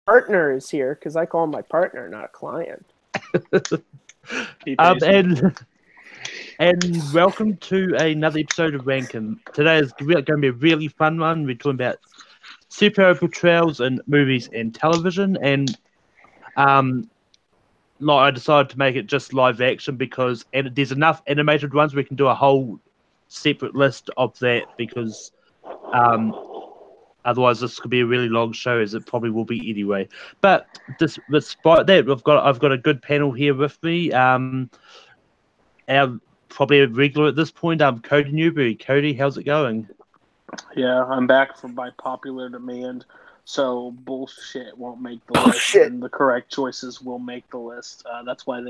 partner is here because I call him my partner, not a client. And welcome to another episode of Rankin. Today is going to be a really fun one. We're talking about superhero portrayals in movies and television, and I decided to make it just live action because there's enough animated ones we can do a whole separate list of that because otherwise this could be a really long show, as it probably will be anyway. But despite that, I've got a good panel here with me. Our probably a regular at this point, Cody Newberry. Cody, how's it going? Yeah, I'm back by popular demand, so bullshit won't make the list, and the correct choices will make the list. That's why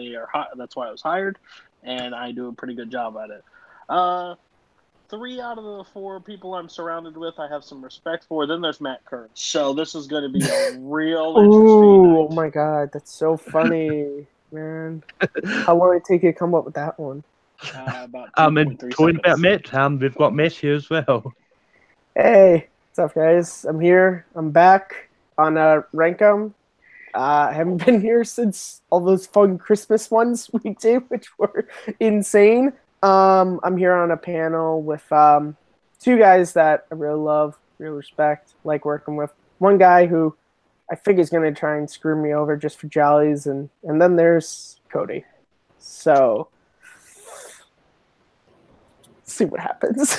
That's why I was hired, and I do a pretty good job at it. 3 out of the 4 people I'm surrounded with, I have some respect for. Then there's Matt Kearns. So this is going to be a real interesting night. Oh my god, that's so funny, man. How long did it take you to come up with that one? About and talking about Matt, we've got Matt here as well. Hey, what's up, guys? I'm here. I'm back on Rankum. I haven't been here since all those fun Christmas ones we did, which were insane. I'm here on a panel with 2 guys that I really love, really respect, like working with. One guy who I think is going to try and screw me over just for jollies, and then there's Cody. So, see what happens.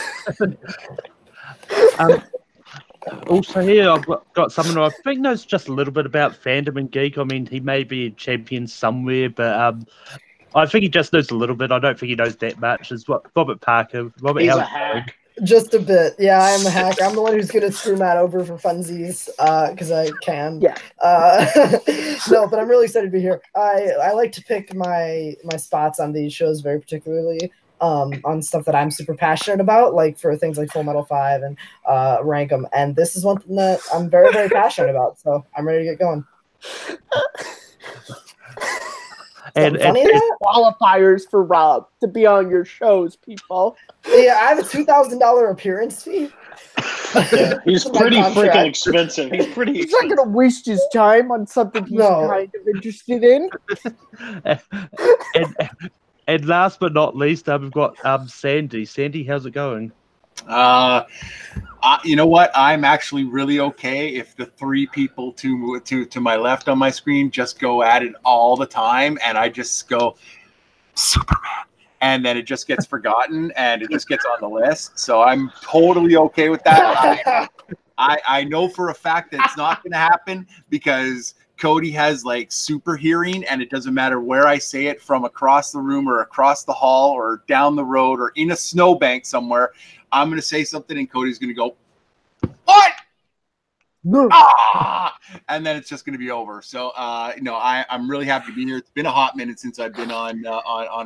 Also here, I've got someone who I think knows just a little bit about fandom and geek. I mean, he may be a champion somewhere, but I think he just knows a little bit. I don't think he knows that much. It's Robert Parker. Robert, he's a hack. Just a bit. Yeah, I'm a hack. I'm the one who's going to screw Matt over for funsies because I can. Yeah. No, but I'm really excited to be here. I like to pick my spots on these shows very particularly on stuff that I'm super passionate about, like for things like Full Metal 5 and Rank 'em. And this is one thing that I'm very, very passionate about. So I'm ready to get going. And qualifiers for Rob to be on your shows, people. Yeah, I have a $2,000 appearance fee. Yeah, he's pretty freaking expensive. He's not going to waste his time on something he's kind of interested in. and last but not least, we've got Sandy. Sandy, how's it going? You know what? I'm actually really okay if the 3 people to my left on my screen just go at it all the time, and I just go Superman, and then it just gets forgotten and it just gets on the list. So I'm totally okay with that. I know for a fact that it's not going to happen because Cody has like super hearing, and it doesn't matter where I say it, from across the room or across the hall or down the road or in a snowbank somewhere. I'm going to say something and Cody's going to go, what? No. Ah! And then it's just going to be over. So, I'm really happy to be here. It's been a hot minute since I've been on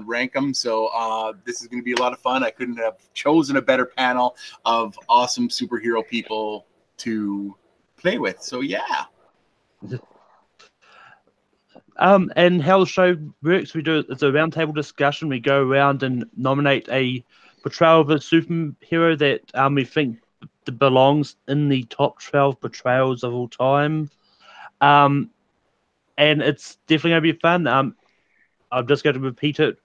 Rankum. So this is going to be a lot of fun. I couldn't have chosen a better panel of awesome superhero people to play with. So, yeah. And how the show works, it's a roundtable discussion. We go around and nominate a portrayal of a superhero that we think belongs in the top 12 portrayals of all time. And it's definitely going to be fun. I'm just going to repeat it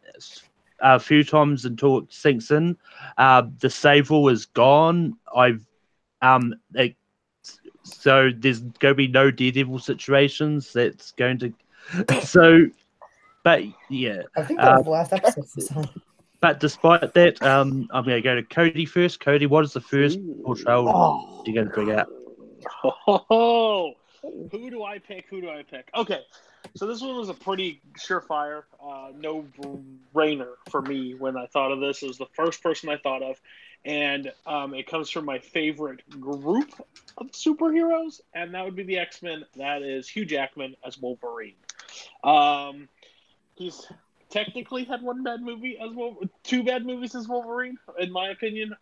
a few times until it sinks in. The Sable is gone. So there's going to be no Daredevil situations. That's going to... But yeah. I think that was the last episode. But despite that, I'm going to go to Cody first. Cody, what is the first portrayal you're going to bring out? Oh, who do I pick? Okay, so this one was a pretty surefire, no-brainer for me when I thought of this. It was the first person I thought of, and it comes from my favorite group of superheroes, and that would be the X-Men. That is Hugh Jackman as Wolverine. He's technically had 2 bad movies as Wolverine, in my opinion.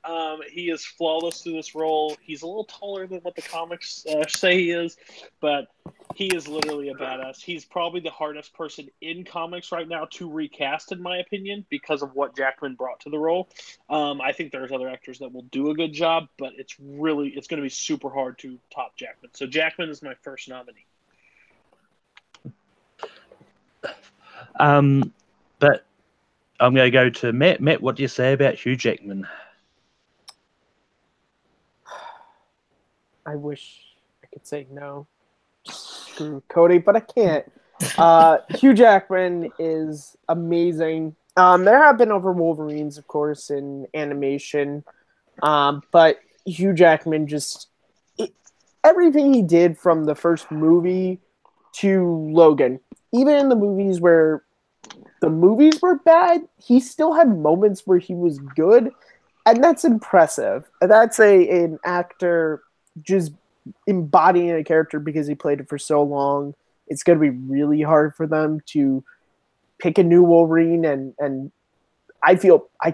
He is flawless through this role. He's a little taller than what the comics say he is, but he is literally a badass. He's probably the hardest person in comics right now to recast, in my opinion, because of what Jackman brought to the role. I think there's other actors that will do a good job, but it's going to be super hard to top Jackman. So Jackman is my first nominee. But I'm going to go to Matt. Matt, what do you say about Hugh Jackman? I wish I could say no. Screw Cody, but I can't. Hugh Jackman is amazing. There have been other Wolverines, of course, in animation. But Hugh Jackman everything he did from the first movie to Logan, even in the movies where the movies were bad, he still had moments where he was good, and that's impressive. That's an actor just embodying a character because he played it for so long. It's going to be really hard for them to pick a new Wolverine, and I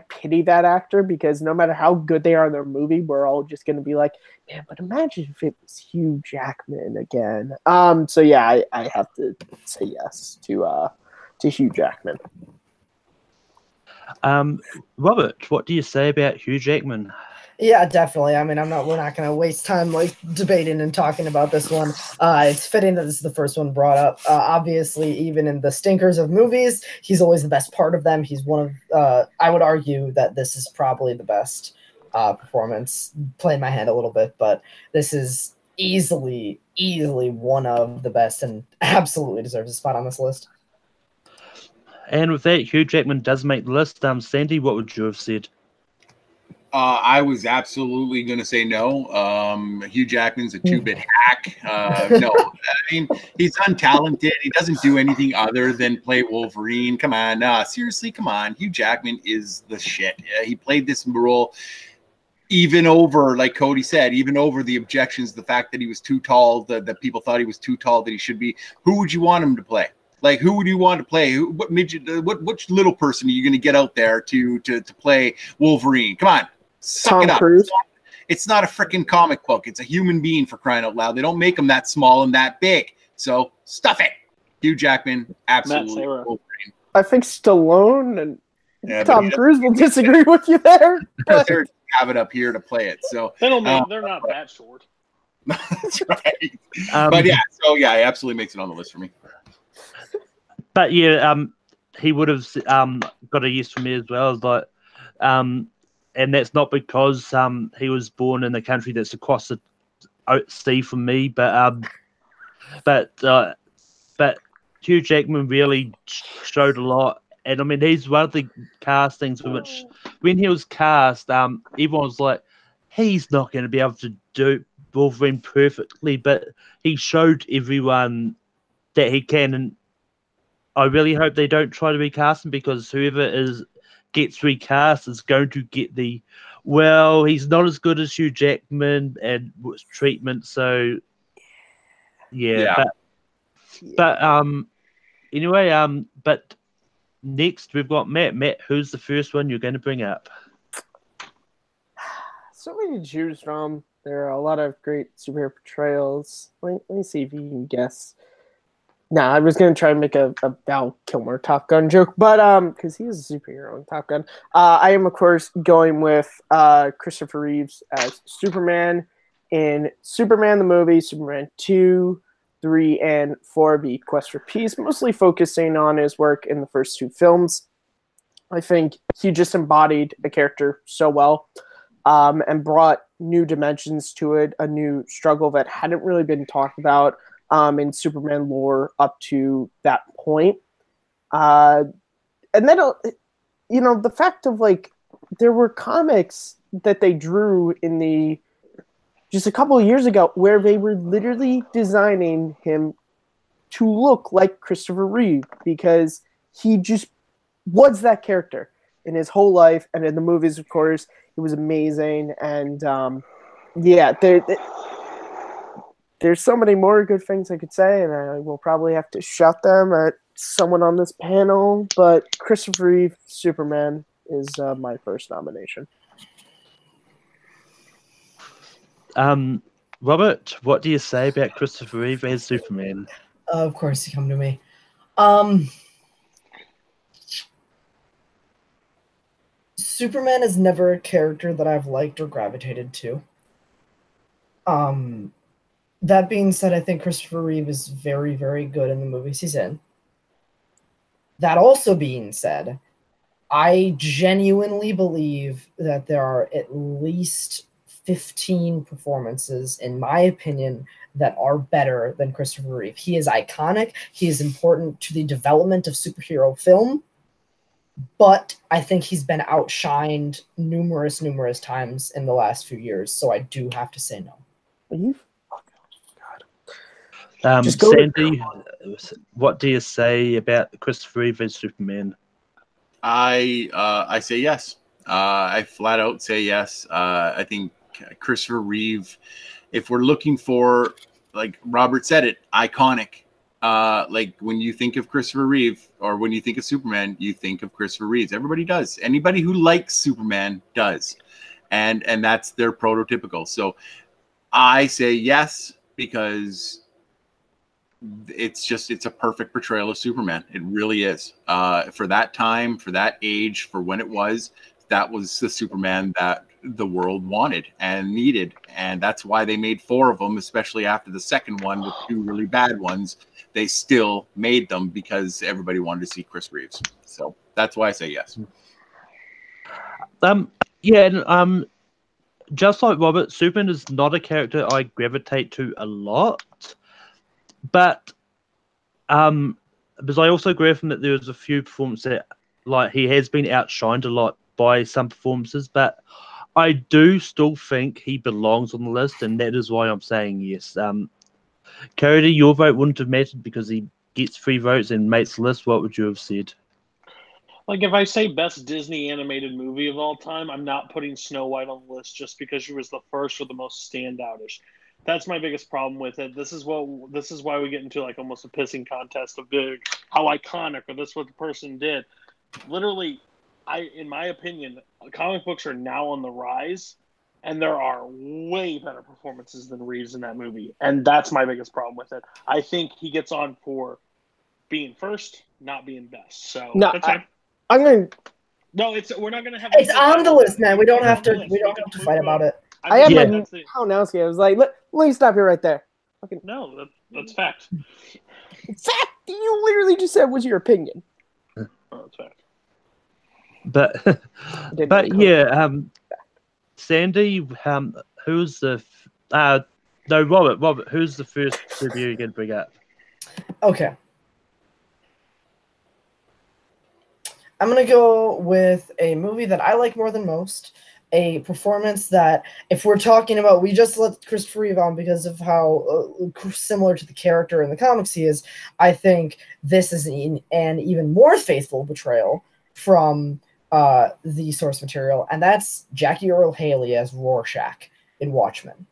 pity that actor because no matter how good they are in their movie, we're all just going to be like, man, but imagine if it was Hugh Jackman again. So yeah, I have to say yes to Hugh Jackman. Robert, what do you say about Hugh Jackman? Yeah, definitely. I mean, we're not going to waste time like debating and talking about this one. It's fitting that this is the first one brought up. Obviously, even in the stinkers of movies, he's always the best part of them. He's one of, I would argue that this is probably the best performance. Playing my hand a little bit, but this is easily one of the best and absolutely deserves a spot on this list. And with that, Hugh Jackman does make the list. Sandy, what would you have said? I was absolutely going to say no. Hugh Jackman's a two-bit hack. No, I mean, he's untalented. He doesn't do anything other than play Wolverine. Come on. Seriously, come on. Hugh Jackman is the shit. He played this role even over, like Cody said, even over the objections, the fact that he was too tall, that people thought he was too tall, that he should be. Who would you want him to play? Like, who would you want to play? Which little person are you going to get out there to play Wolverine? Come on. Suck it up. Cruise. It's not a freaking comic book. It's a human being, for crying out loud. They don't make them that small and that big. So stuff it. Hugh Jackman, absolutely. Wolverine. I think Stallone and Tom Cruise will disagree with you there. But they have it up here to play it. So they're not that short. That's right. But yeah, so yeah, it absolutely makes it on the list for me. But yeah, he would have got a yes from me as well. But and that's not because he was born in a country that's across the sea from me, but Hugh Jackman really showed a lot. And I mean, he's one of the castings for which, when he was cast, everyone was like, he's not going to be able to do Wolverine perfectly, but he showed everyone that he can. And I really hope they don't try to recast him, because whoever gets recast is going to get he's not as good as Hugh Jackman and treatment. So yeah. But anyway, but next we've got Matt. Matt, who's the first one you're going to bring up? So many to choose from. There are a lot of great superhero portrayals. Let me see if you can guess. I was going to try and make a Val Kilmer Top Gun joke, but because he is a superhero in Top Gun. I am, of course, going with Christopher Reeves as Superman in Superman the movie, Superman 2, 3, and 4, The Quest for Peace, mostly focusing on his work in the first two films. I think he just embodied the character so well and brought new dimensions to it, a new struggle that hadn't really been talked about in Superman lore up to that point. And then, the fact of, there were comics that they drew in just a couple of years ago where they were literally designing him to look like Christopher Reeve, because he just was that character in his whole life. And in the movies, of course, it was amazing. And there's so many more good things I could say, and I will probably have to shout them at someone on this panel, but Christopher Reeve, Superman, is my first nomination. Robert, what do you say about Christopher Reeve as Superman? Of course, you come to me. Superman is never a character that I've liked or gravitated to. That being said, I think Christopher Reeve is very, very good in the movies he's in. That also being said, I genuinely believe that there are at least 15 performances, in my opinion, that are better than Christopher Reeve. He is iconic. He is important to the development of superhero film, but I think he's been outshined numerous times in the last few years. So I do have to say no. Reeve? Sandy, what do you say about Christopher Reeve as Superman? I say yes. I flat out say yes. I think Christopher Reeve, if we're looking for, like Robert said it, iconic. Like when you think of Christopher Reeve or when you think of Superman, you think of Christopher Reeves. Everybody does. Anybody who likes Superman does. And that's their prototypical. So I say yes, because it's a perfect portrayal of Superman. It really is. For that time, for that age, for when it was, that was the Superman that the world wanted and needed. And that's why they made 4 of them, especially after the second one with 2 really bad ones. They still made them because everybody wanted to see Chris Reeves. So that's why I say yes. Just like Robert, Superman is not a character I gravitate to a lot. But because I also agree with him that there's a few performances that, like, he has been outshined a lot by some performances, but I do still think he belongs on the list, and that is why I'm saying yes. Cody, your vote wouldn't have mattered because he gets 3 votes and makes the list. What would you have said? Like, if I say best Disney animated movie of all time, I'm not putting Snow White on the list just because she was the first or the most standoutish. That's my biggest problem with it. This is why we get into like almost a pissing contest of how iconic or this what the person did. Literally, in my opinion, comic books are now on the rise, and there are way better performances than Reeves in that movie, and that's my biggest problem with it. I think he gets on for being first, not being best. So No, that's fine. I'm going to... No, we're not going to have. It's on the list, man. We don't have to. We don't have to fight about it. I had my Kalinowski. I was like, let me stop you right there. Okay. No, that's fact. Fact? You literally just said was your opinion. Oh, that's fact. But yeah, Sandy, who's the no, Robert, who's the first review you're gonna bring up? Okay. I'm going to go with a movie that I like more than most, a performance that, if we're talking about, we just let Christopher Reeve on because of how similar to the character in the comics he is. I think this is an even more faithful portrayal from the source material, and that's Jackie Earle Haley as Rorschach in Watchmen.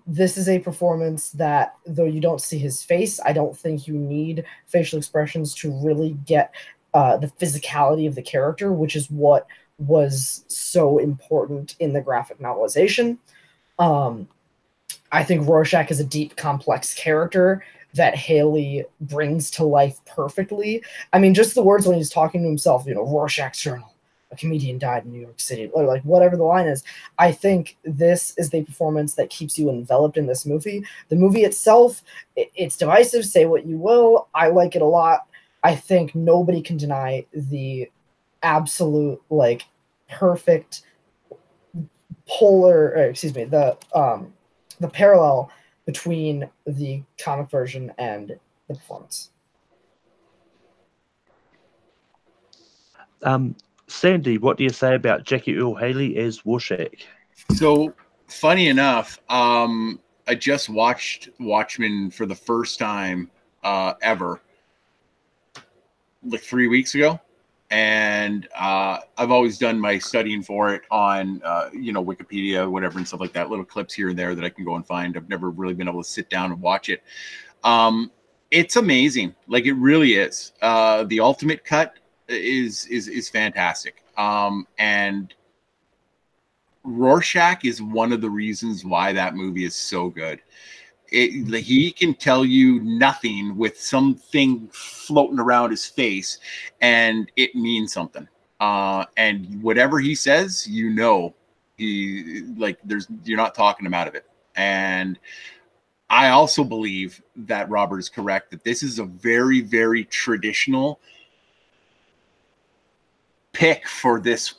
This is a performance that, though you don't see his face, I don't think you need facial expressions to really get the physicality of the character, which is what was so important in the graphic novelization. I think Rorschach is a deep, complex character that Haley brings to life perfectly. I mean, just the words when he's talking to himself, Rorschach's journal, a comedian died in New York City, or like whatever the line is. I think this is the performance that keeps you enveloped in this movie. The movie itself, it's divisive, say what you will. I like it a lot. I think nobody can deny the absolute, like, perfect the parallel between the comic version and the performance. Sandy, what do you say about Jackie Earle Haley as Rorschach? So, funny enough, I just watched Watchmen for the first time ever, like 3 weeks ago, and I've always done my studying for it on Wikipedia, whatever, and stuff like that, little clips here and there that I can go and find. I've never really been able to sit down and watch it. It's amazing, like it really is. The ultimate cut is fantastic, and Rorschach is one of the reasons why that movie is so good. He can tell you nothing with something floating around his face, and it means something. And whatever he says, you're not talking him out of it. And I also believe that Robert is correct, that this is a very, very traditional pick for this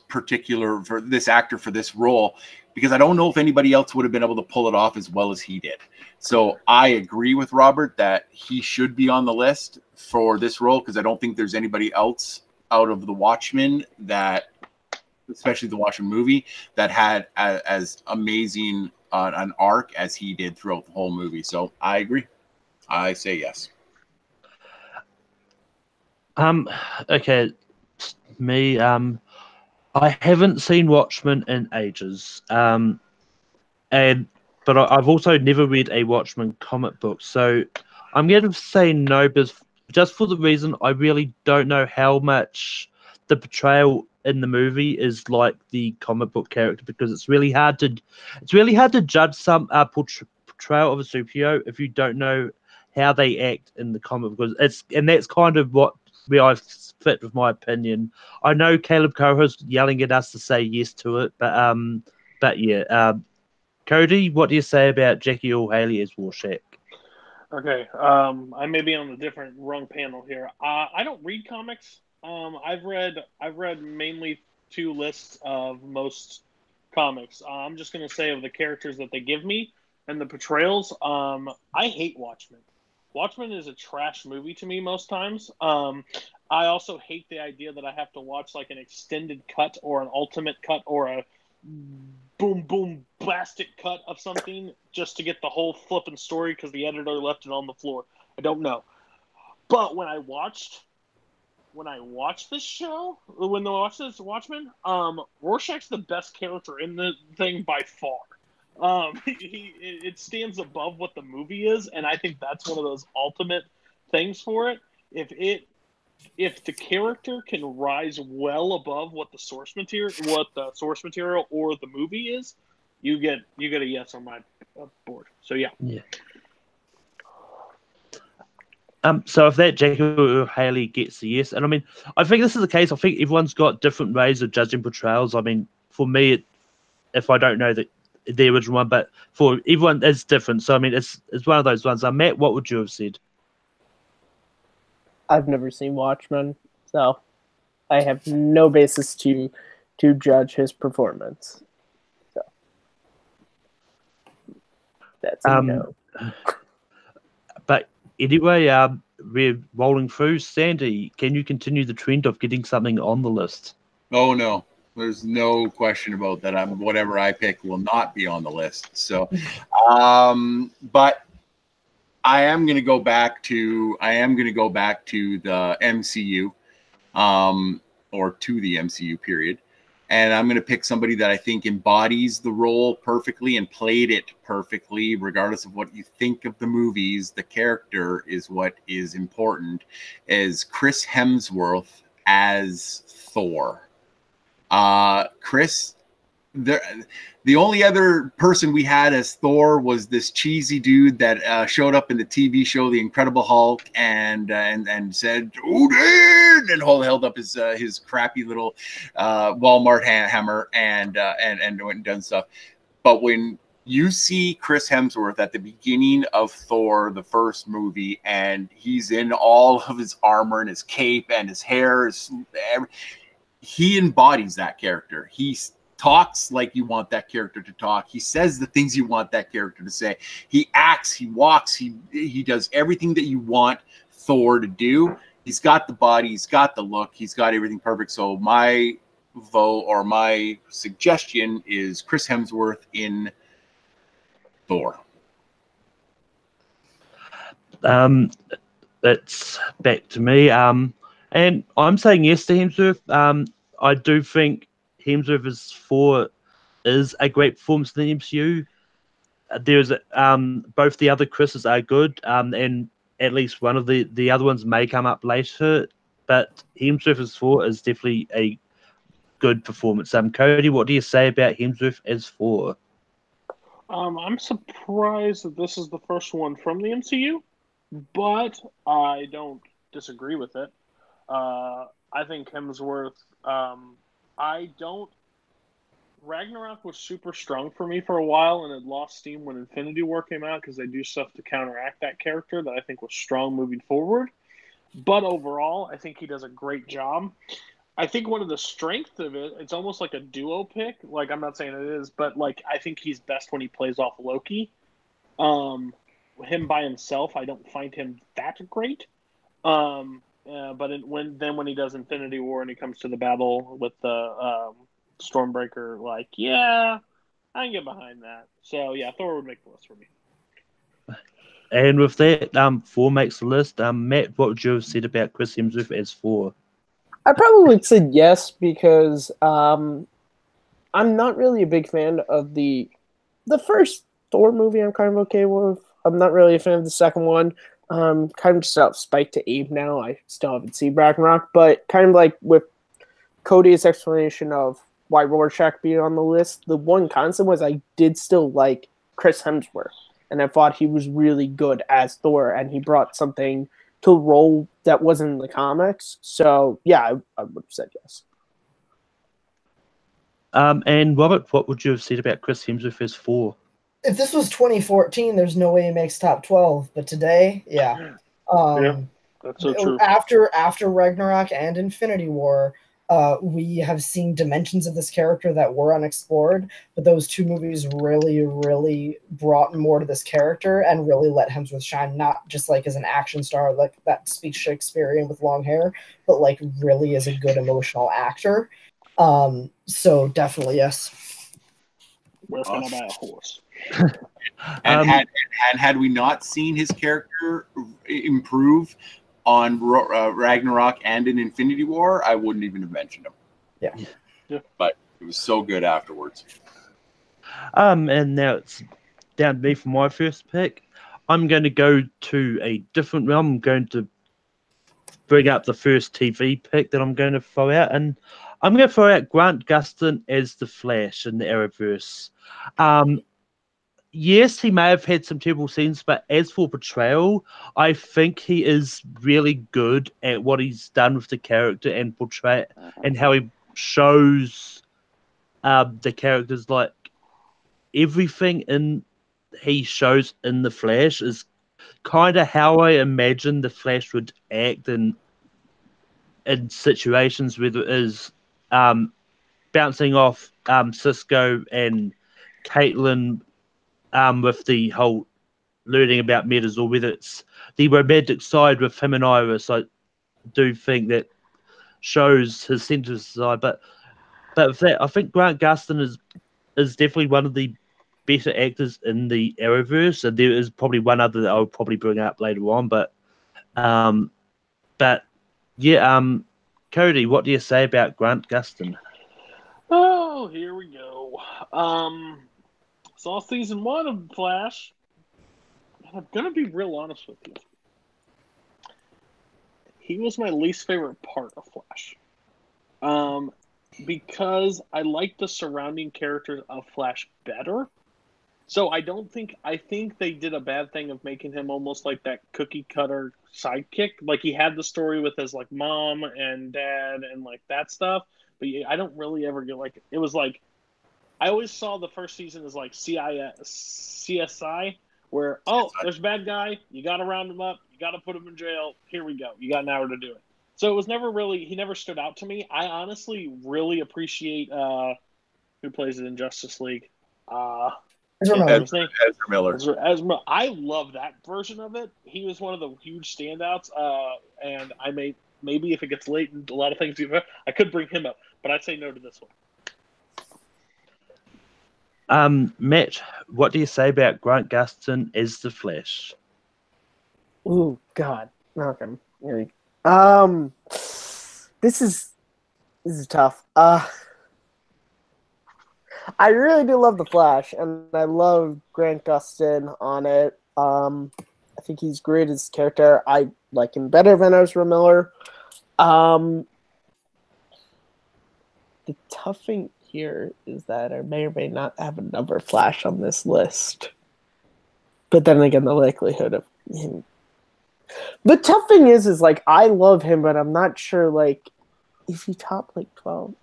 actor for this role, because I don't know if anybody else would have been able to pull it off as well as he did. So I agree with Robert that he should be on the list for this role, because I don't think there's anybody else out of the Watchmen that, especially the Watchmen movie, that had as amazing an arc as he did throughout the whole movie. So I agree. I say yes. Okay, me. I haven't seen Watchmen in ages. But I've also never read a Watchmen comic book, so I'm going to say no, but just for the reason I really don't know how much the portrayal in the movie is like the comic book character, because it's really hard to judge some portrayal of a superhero if you don't know how they act in the comic, because that's kind of where I fit with my opinion. I know Caleb Coho's yelling at us to say yes to it, but yeah. Cody, what do you say about Jackie Earle Haley as Rorschach? Okay, I may be on the wrong panel here. I don't read comics. I've read mainly 2 lists of most comics. I'm just gonna say of the characters that they give me and the portrayals. I hate Watchmen. Watchmen is a trash movie to me most times. I also hate the idea that I have to watch like an extended cut or an ultimate cut or a boom boom blastic cut of something just to get the whole flipping story because the editor left it on the floor. I don't know. But when I watched this show, when I watched this Watchmen, Rorschach's the best character in the thing by far. It stands above what the movie is, and I think that's one of those ultimate things for it. If the character can rise well above what the source material or the movie is, you get a yes on my board. So yeah. So if that Jackie Earle Haley gets a yes, and I mean, I think this is the case. I think everyone's got different ways of judging portrayals. I mean, for me, if I don't know the original one, but for everyone, it's different. So I mean, it's one of those ones. Matt, what would you have said? I've never seen Watchmen, so I have no basis to judge his performance. So that's a no. But anyway, we're rolling through. Sandy, can you continue the trend of getting something on the list? Oh no, there's no question about that. Whatever I pick will not be on the list. So, but I am going to go back to the MCU, or to the MCU period. And I'm going to pick somebody that I think embodies the role perfectly and played it perfectly, regardless of what you think of the movies. The character is what is important, is Chris Hemsworth as Thor. Chris, the only other person we had as Thor was this cheesy dude that showed up in the TV show The Incredible Hulk and said "Odin" and held up his crappy little Walmart hammer and went and done stuff. But when you see Chris Hemsworth at the beginning of Thor, the first movie, and he's in all of his armor and his cape and his hair, he embodies that character. He talks like you want that character to talk. He says the things you want that character to say. He acts, he walks, he does everything that you want Thor to do. He's got the body, he's got the look, he's got everything perfect. So my vote or my suggestion is Chris Hemsworth in Thor. That's back to me. And I'm saying yes to Hemsworth. I do think Hemsworth is a great performance in the MCU. There's both the other Chris's are good, and at least one of the other ones may come up later. But Hemsworth as Thor is definitely a good performance. Cody, what do you say about Hemsworth as Thor? I'm surprised that this is the first one from the MCU, but I don't disagree with it. I think Hemsworth. I don't Ragnarok was super strong for me for a while, and it lost steam when Infinity War came out because they do stuff to counteract that character that I think was strong moving forward. But overall, I think he does a great job. I think one of the strengths of it, it's almost like a duo pick. Like, I'm not saying it is, but like I think he's best when he plays off Loki. Him by himself, I don't find him that great. But when he does Infinity War and he comes to the battle with the Stormbreaker, like, yeah, I can get behind that. So yeah, Thor would make the list for me. And with that, Thor makes the list. Matt, what would you have said about Chris Hemsworth as Thor? I probably said yes because I'm not really a big fan of the first Thor movie. I'm kind of okay with. I'm not really a fan of the second one. Kind of just out of spite to Abe now. I still haven't seen Ragnarok, but kind of like with Cody's explanation of why Rorschach being on the list, the one constant was I did still like Chris Hemsworth, and I thought he was really good as Thor, and he brought something to a role that wasn't in the comics. So yeah, I would have said yes. And Robert, what would you have said about Chris Hemsworth as Thor? If this was 2014, there's no way he makes top 12. But today, yeah. Yeah, that's so true. After Ragnarok and Infinity War, we have seen dimensions of this character that were unexplored, but those two movies really, really brought more to this character and really let Hemsworth shine, not just like as an action star like that speaks Shakespearean with long hair, but like really as a good emotional actor. So definitely yes. Where can I buy a horse? And had we not seen his character improve on Ragnarok and in Infinity War, I wouldn't even have mentioned him. Yeah. But it was so good afterwards. And now it's down to me for my first pick. I'm going to go to a different realm. I'm going to bring up the first TV pick that I'm going to throw out, and I'm going to throw out Grant Gustin as the Flash in the Arrowverse. Yes, he may have had some terrible scenes, but as for portrayal, I think he is really good at what he's done with the character and portray and how he shows the characters. Like everything he shows in the Flash is kind of how I imagine the Flash would act in situations, whether it is bouncing off Cisco and Caitlin. With the whole learning about metas, or whether it's the romantic side with him and Iris, I do think that shows his sensitive side. But with that, I think Grant Gustin is definitely one of the better actors in the Arrowverse, and there is probably one other that I'll probably bring up later on. But yeah, Cody, what do you say about Grant Gustin? Oh, here we go. Saw season 1 of Flash, and I'm gonna be real honest with you. He was my least favorite part of Flash, because I like the surrounding characters of Flash better. So I think they did a bad thing of making him almost like that cookie cutter sidekick. Like he had the story with his like mom and dad and like that stuff, but I don't really ever get like it was like. I always saw the first season as like CSI, where, there's a bad guy, you got to round him up, you got to put him in jail, here we go, you got an hour to do it. So it was he never stood out to me. I honestly really appreciate who plays it in Justice League. Ezra Miller. Ezra, I love that version of it. He was one of the huge standouts, and maybe if it gets late and a lot of things, I could bring him up, but I'd say no to this one. Matt, what do you say about Grant Gustin as the Flash? Ooh, God. Okay. This is tough. I really do love the Flash, and I love Grant Gustin on it. I think he's great as a character. I like him better than Ezra Miller. The tough thing here is that I may or may not have another Flash on this list. But then again, the likelihood of him. The tough thing is like I love him, but I'm not sure like is he top like 12?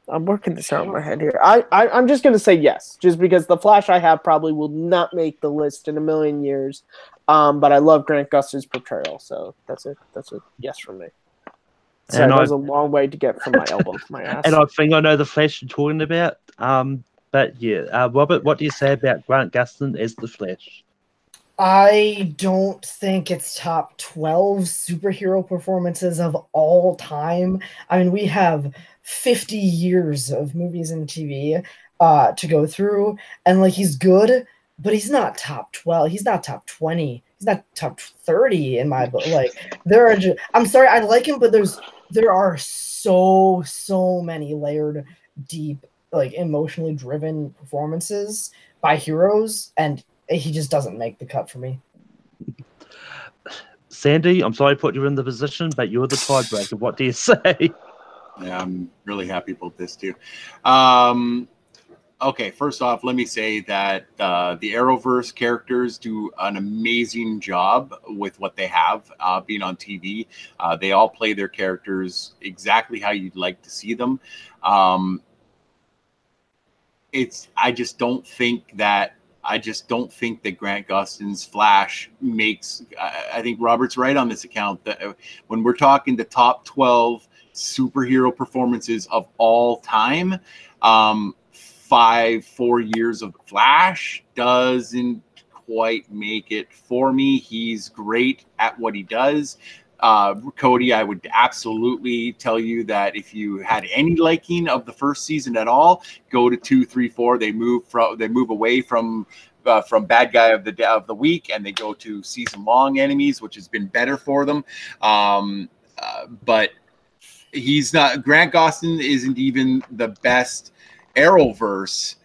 I'm working this out in my head here. I'm just gonna say yes, just because the Flash I have probably will not make the list in a million years. But I love Grant Gustin's portrayal, so that's a yes from me. So that was a long way to get from my elbow to my ass. And I think I know the Flash you're talking about. But yeah, Robert, what do you say about Grant Gustin as the Flash? I don't think it's top 12 superhero performances of all time. I mean, we have 50 years of movies and TV to go through, and like he's good, but he's not top 12. He's not top 20. He's not top 30 in my book. Like there are I'm sorry, I like him, but there are so many layered, deep, like emotionally driven performances by heroes, and he just doesn't make the cut for me. Sandy, I'm sorry to put you in the position, but you're the tiebreaker. What do you say? Yeah, I'm really happy about this too. Okay, first off, let me say that the Arrowverse characters do an amazing job with what they have being on TV. They all play their characters exactly how you'd like to see them. I just don't think that Grant Gustin's Flash makes. I think Robert's right on this account. That when we're talking the top 12 superhero performances of all time, 4 years of the Flash doesn't quite make it for me. He's great at what he does. Cody, I would absolutely tell you that if you had any liking of the first season at all, go to 2, 3, 4. They move away from bad guy of the week, and they go to season long enemies, which has been better for them. But he's not. Grant Gustin isn't even the best Arrowverse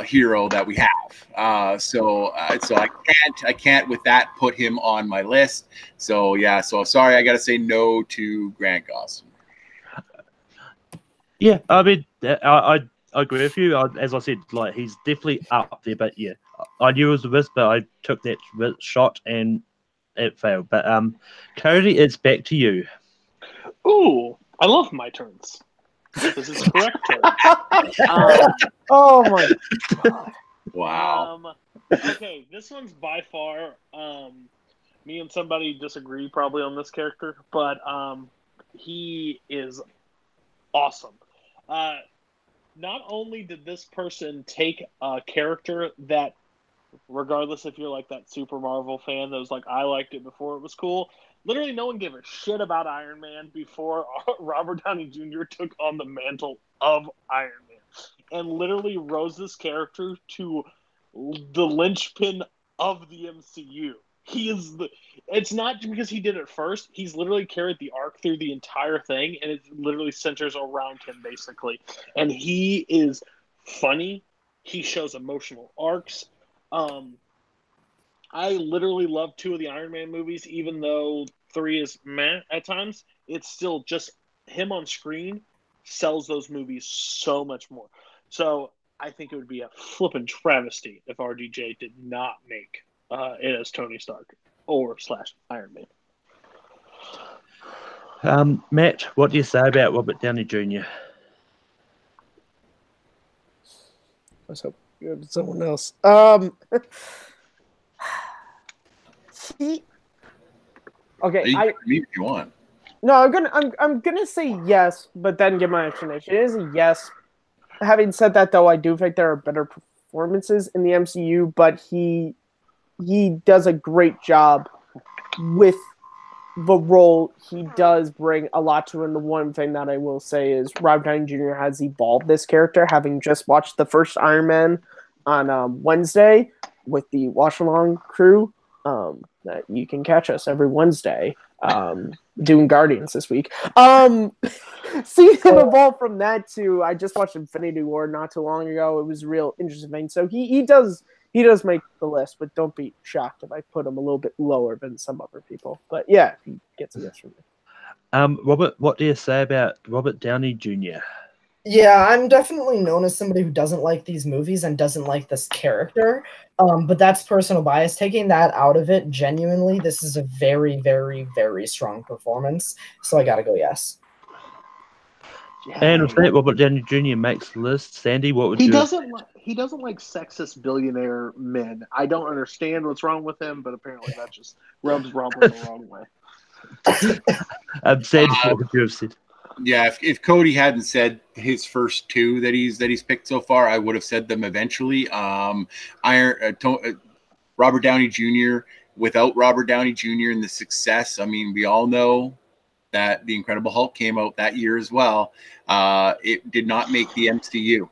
hero that we have. So I can't with that put him on my list. So yeah, so sorry, I got to say no to Grant Gustin. Yeah, I mean, I agree with you. As I said, like he's definitely up there. But yeah, I knew it was a risk, but I took that shot and it failed. But Cody, it's back to you. Ooh, I love my turns. This is correct turn. Oh my god! Wow. Okay, this one's by far. Me and somebody disagree probably on this character, but he is awesome. Not only did this person take a character that, regardless if you're like that Super Marvel fan that was like, I liked it before it was cool. Literally, no one gave a shit about Iron Man before Robert Downey Jr. took on the mantle of Iron Man, and literally rose this character to the linchpin of the MCU. It's not because he did it first. He's literally carried the arc through the entire thing, and it literally centers around him, basically. And he is funny. He shows emotional arcs. I literally love 2 of the Iron Man movies, even though 3 is meh at times. It's still just him on screen sells those movies so much more. So I think it would be a flippin' travesty if RDJ did not make it as Tony Stark or / Iron Man. Matt, what do you say about Robert Downey Jr.? Let's hope you had someone else. Okay, You if you want. No, I'm gonna say yes, but then give my explanation. It is a yes. Having said that, though, I do think there are better performances in the MCU, but he does a great job with the role. He does bring a lot to it. And the one thing that I will say is Robert Downey Jr. has evolved this character, having just watched the first Iron Man on Wednesday with the Watch Along crew. That you can catch us every Wednesday doing Guardians this week. See him evolve from that to I just watched Infinity War not too long ago. It was a real interesting thing. So he does make the list, but don't be shocked if I put him a little bit lower than some other people. But yeah, he gets a yes from me. Robert, what do you say about Robert Downey Jr.? Yeah, I'm definitely known as somebody who doesn't like these movies and doesn't like this character. But that's personal bias. Taking that out of it, genuinely, this is a very, very, very strong performance. So I gotta go yes. And with that, Robert Downey Jr. makes the list. Sandy, what would He you? doesn't like sexist billionaire men. I don't understand what's wrong with him, but apparently that just rubs Robert the wrong way. Sandy, what would you have said? Yeah, if Cody hadn't said his first two that he's picked so far, I would have said them eventually. Robert Downey Jr. Without Robert Downey Jr. and the success, I mean, we all know that The Incredible Hulk came out that year as well. It did not make the MCU.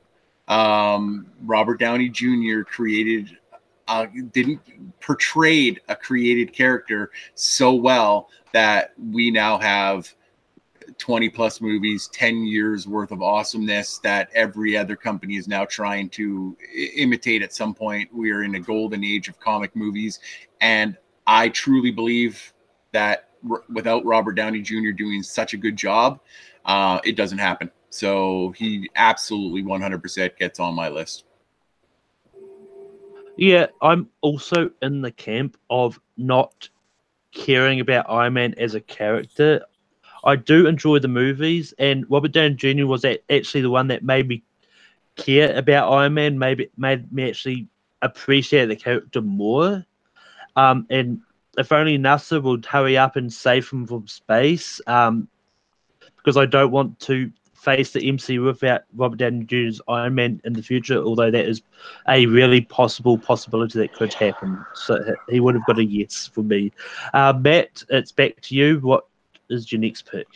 Robert Downey Jr. portrayed a created character so well that we now have 20 plus movies, 10 years worth of awesomeness that every other company is now trying to imitate at some point. We are in a golden age of comic movies. And I truly believe that without Robert Downey Jr. doing such a good job, it doesn't happen. So he absolutely 100% gets on my list. Yeah, I'm also in the camp of not caring about Iron Man as a character. I do enjoy the movies, and Robert Downey Jr. was actually the one that made me care about Iron Man, made me actually appreciate the character more. And if only NASA would hurry up and save him from space, because I don't want to face the MCU without Robert Downey Jr.'s Iron Man in the future, although that is a really possibility that could happen. So he would have got a yes for me. Matt, it's back to you. What is your next pick?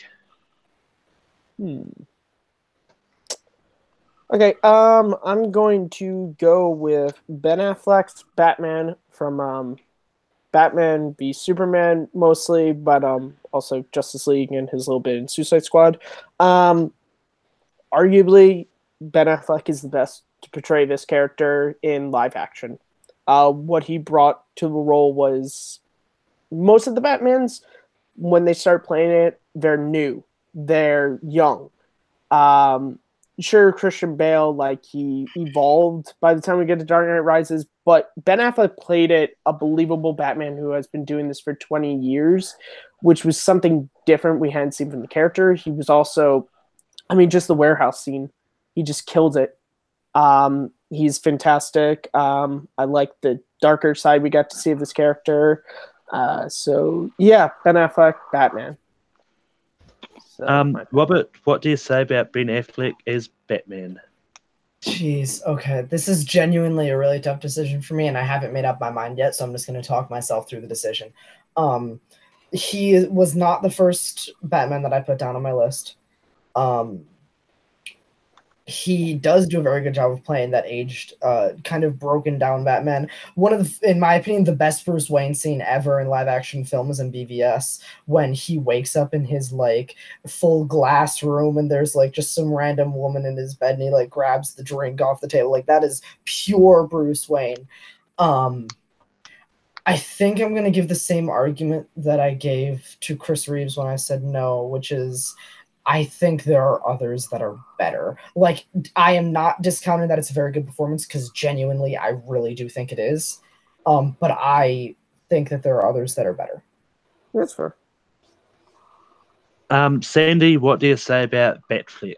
Okay, I'm going to go with Ben Affleck's Batman from Batman v Superman mostly, but also Justice League and his little bit in Suicide Squad. Arguably, Ben Affleck is the best to portray this character in live action. What he brought to the role was most of the Batmans, when they start playing it, they're new, they're young. Sure, Christian Bale, like, he evolved by the time we get to Dark Knight Rises, but Ben Affleck played it a believable Batman who has been doing this for 20 years, which was something different we hadn't seen from the character. He was also, I mean, just the warehouse scene, he just killed it. He's fantastic. I like the darker side we got to see of this character. So yeah, Ben Affleck, Batman. So, Robert, what do you say about Ben Affleck as Batman? Jeez, okay. This is genuinely a really tough decision for me, and I haven't made up my mind yet, so I'm just going to talk myself through the decision. He was not the first Batman that I put down on my list. He does do a very good job of playing that aged, kind of broken down Batman. One of the, in my opinion, the best Bruce Wayne scene ever in live action films in BVS, when he wakes up in his like full glass room and there's like just some random woman in his bed and he like grabs the drink off the table. Like, that is pure Bruce Wayne. I think I'm going to give the same argument that I gave to Chris Reeves when I said no, which is, I think there are others that are better. Like, I am not discounting that it's a very good performance, because genuinely, I really do think it is. But I think that there are others that are better. That's fair. Sandy, what do you say about Batfleck?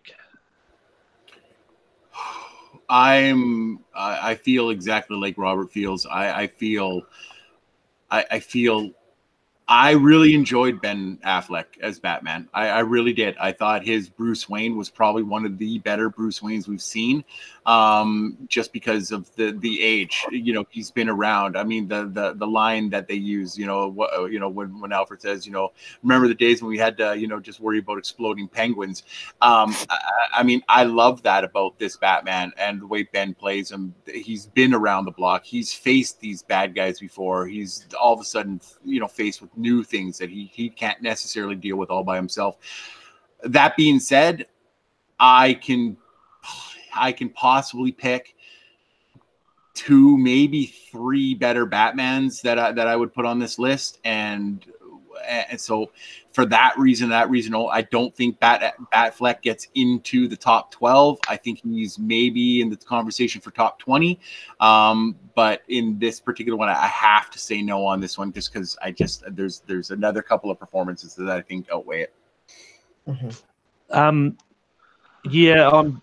I feel exactly like Robert feels. I feel I really enjoyed Ben Affleck as Batman. I really did. I thought his Bruce Wayne was probably one of the better Bruce Waynes we've seen, just because of the age. You know, he's been around. I mean, the line that they use, when Alfred says, remember the days when we had to, just worry about exploding penguins. I mean, I love that about this Batman and the way Ben plays him. He's been around the block. He's faced these bad guys before. He's all of a sudden, faced with new things that he can't necessarily deal with all by himself. That being said, I can possibly pick 2, maybe 3 better Batmans that I would put on this list, and so for that reason, I don't think Batfleck gets into the top 12. I think he's maybe in the conversation for top 20. But in this particular one, I have to say no on this one, just because there's another couple of performances that I think outweigh it. Mm-hmm. Yeah, I'm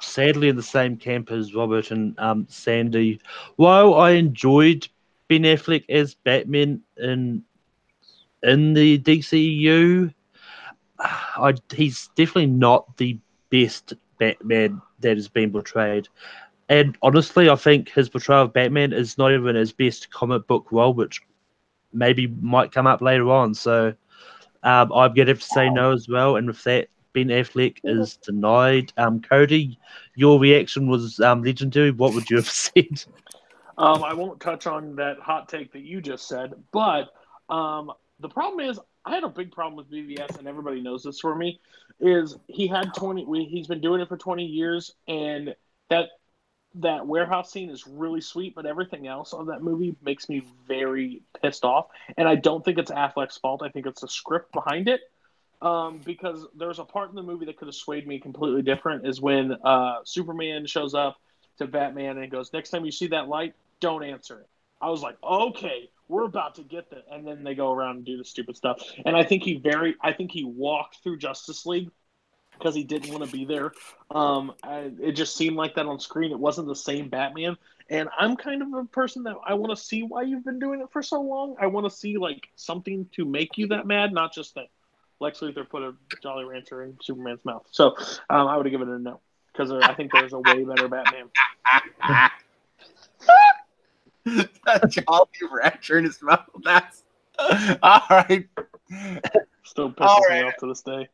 sadly in the same camp as Robert and Sandy. While I enjoyed Ben Affleck as Batman in the DCU, he's definitely not the best Batman that has been portrayed. And honestly, I think his portrayal of Batman is not even his best comic book role, which maybe might come up later on. So I'm going to have to say no as well. And with that, Ben Affleck is denied. Cody, your reaction was legendary. What would you have said? I won't touch on that hot take that you just said, but the problem is I had a big problem with BVS, and everybody knows this for me. Is he's been doing it for 20 years, and that warehouse scene is really sweet, but everything else on that movie makes me very pissed off. And I don't think it's Affleck's fault. I think it's the script behind it. Because there's a part in the movie that could have swayed me completely different is when Superman shows up to Batman and goes, "Next time you see that light, don't answer it." I was like, okay, we're about to get that. And then they go around and do the stupid stuff. And I think he walked through Justice League because he didn't want to be there. It just seemed like that on screen. It wasn't the same Batman. And I'm kind of a person that I want to see why you've been doing it for so long. I want to see like something to make you that mad, not just that Lex Luthor put a Jolly Rancher in Superman's mouth. So I would have given it a no because I think there's a way better Batman. That Jolly Rancher in his mouth. That's all right. Still pisses me off to this day.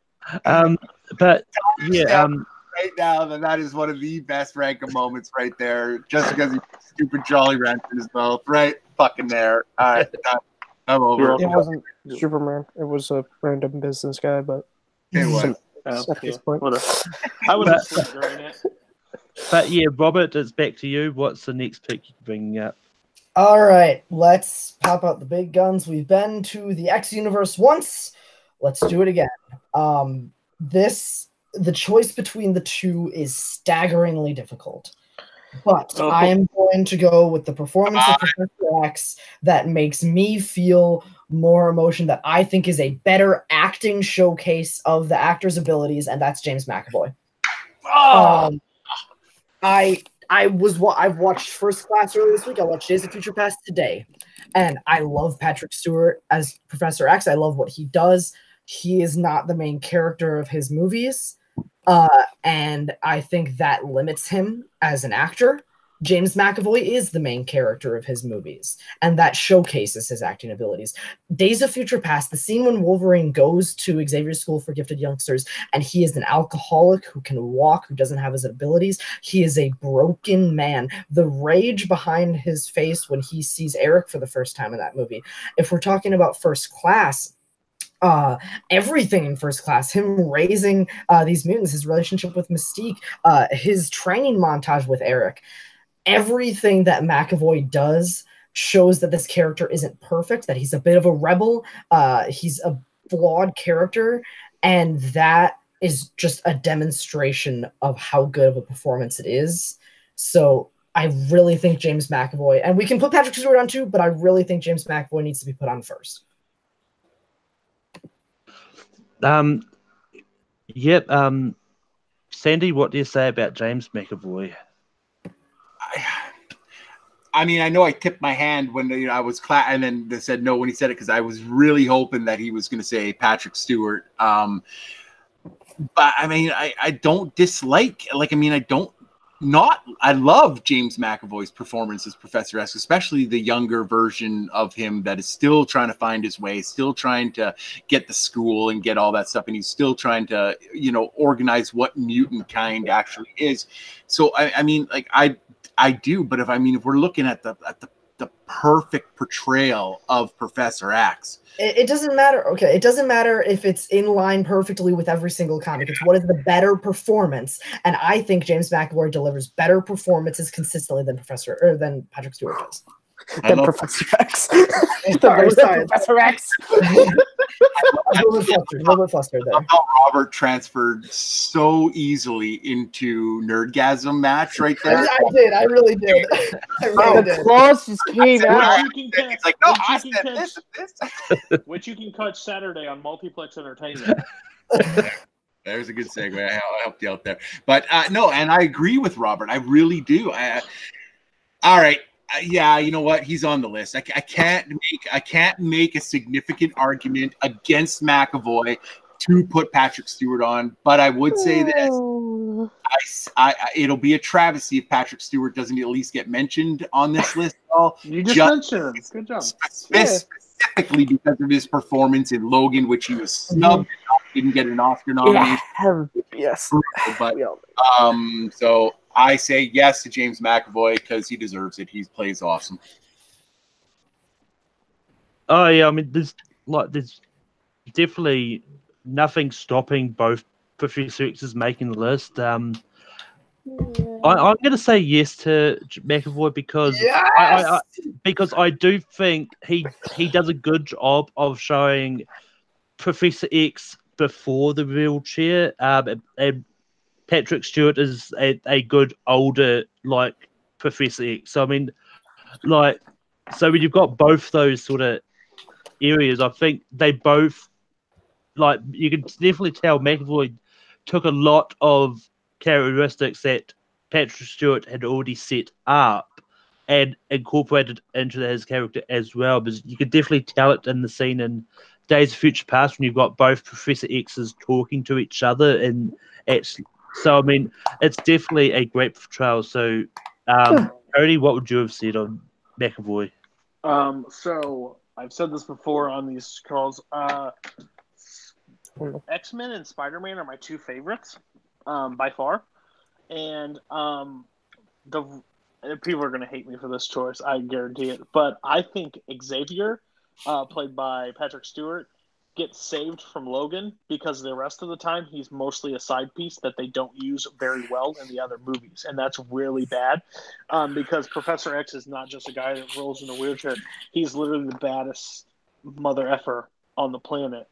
But yeah, right now, then that is one of the best Rankin moments right there. Just because he put stupid Jolly Rancher in his mouth, right? Fucking there. All right, I'm over. It wasn't Superman. It was a random business guy, but it was. At this point. I would have slipped during it. But yeah, Robert, it's back to you. What's the next pick you're bringing up? All right, let's pop out the big guns. We've been to the X universe once. Let's do it again. The choice between the two is staggeringly difficult. But I am going to go with the performance of Professor X that makes me feel more emotion, that I think is a better acting showcase of the actor's abilities, and that's James McAvoy. I've watched First Class earlier this week. I watched Days of Future Past today, and I love Patrick Stewart as Professor X. I love what he does. He is not the main character of his movies, and I think that limits him as an actor. James McAvoy is the main character of his movies, and that showcases his acting abilities. Days of Future Past, the scene when Wolverine goes to Xavier's School for Gifted Youngsters, and he is an alcoholic who can walk, who doesn't have his abilities. He is a broken man. The rage behind his face when he sees Eric for the first time in that movie. If we're talking about First Class, everything in First Class, him raising these mutants, his relationship with Mystique, his training montage with Eric, everything that McAvoy does shows that this character isn't perfect, that he's a bit of a rebel, he's a flawed character, and that is just a demonstration of how good of a performance it is. So I really think James McAvoy, and we can put Patrick Stewart on too, but I really think James McAvoy needs to be put on first. Sandy, what do you say about James McAvoy? I mean, I know I tipped my hand when I was and then they said no when he said it because I was really hoping that he was going to say Patrick Stewart. But I mean, I don't dislike. I love James McAvoy's performance as Professor X, especially the younger version of him that is still trying to find his way, still trying to get the school and get all that stuff, and he's still trying to, organize what mutant kind actually is. So I mean, like I do, but if we're looking at the perfect portrayal of Professor X, it doesn't matter. Okay, it doesn't matter if it's in line perfectly with every single comic. It's what is the better performance, and I think James McAvoy delivers better performances consistently than Patrick Stewart does. Than Professor X. Professor X. A little bit flustered there. How Robert transferred so easily into Nerdgasm match right there. I did. I really did. The claws just came out. It's like, no, I said this. Which you can catch Saturday on Multiplex Entertainment. There's a good segue. I helped you out there. But no, and I agree with Robert. I really do. All right. Yeah, you know what? He's on the list. I can't make a significant argument against McAvoy to put Patrick Stewart on, but I would say this: it'll be a travesty if Patrick Stewart doesn't at least get mentioned on this list at all. You just mentioned him. Good job. Specifically because of his performance in Logan, which he was snubbed, didn't get an Oscar nomination. Yes, but so I say yes to James McAvoy because he deserves it. He plays awesome. Oh yeah, I mean, there's definitely nothing stopping both Professor X's making the list. I'm going to say yes to McAvoy because because I do think he does a good job of showing Professor X before the wheelchair, and Patrick Stewart is a good older Professor X. So I mean, so when you've got both those sort of areas, I think they both you can definitely tell McAvoy took a lot of characteristics that Patrick Stewart had already set up and incorporated into his character as well. Because you could definitely tell it in the scene in Days of Future Past when you've got both Professor X's talking to each other, and so I mean it's definitely a great portrayal. So, Cody, what would you have said on McAvoy? So I've said this before on these calls. X-Men and Spider-Man are my two favorites, by far. And the people are going to hate me for this choice, I guarantee it. But I think Xavier, played by Patrick Stewart, gets saved from Logan because the rest of the time he's mostly a side piece that they don't use very well in the other movies. And that's really bad because Professor X is not just a guy that rolls in a wheelchair. He's literally the baddest mother effer on the planet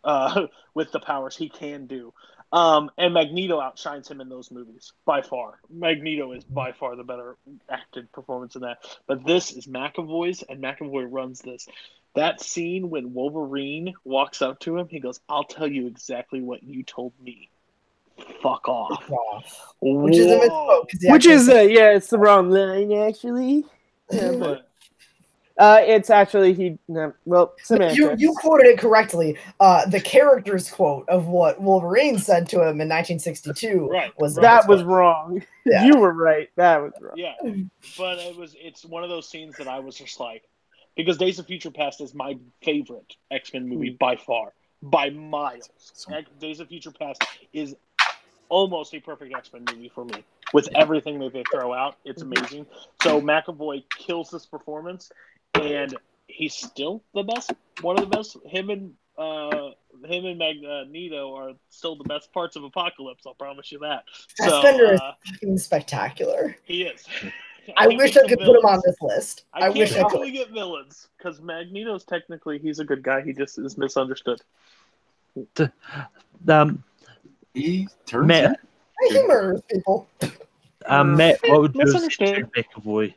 with the powers he can do. And Magneto outshines him in those movies by far. Magneto is by far the better acted performance in that. But this is McAvoy's, and McAvoy runs this. That scene when Wolverine walks up to him, he goes, "I'll tell you exactly what you told me. Fuck off." Which is a misspoke. It's the wrong line actually. Yeah, but it's actually semantics. You quoted it correctly. The character's quote of what Wolverine said to him in 1962 was wrong. Yeah. You were right. That was wrong. Yeah, but it's one of those scenes that I was just like, because Days of Future Past is my favorite X-Men movie by far, by miles. Days of Future Past is almost a perfect X-Men movie for me. With everything that they throw out, it's amazing. So McAvoy kills this performance, and he's still the best. One of the best. Him and Magneto are still the best parts of Apocalypse. I'll promise you that. Fassbender is fucking spectacular. He is. I wish I could put him on this list. I wish I could get villains because Magneto's technically he's a good guy. He just is misunderstood. He turns out. He murders people. Matt, what would you say to McAvoy?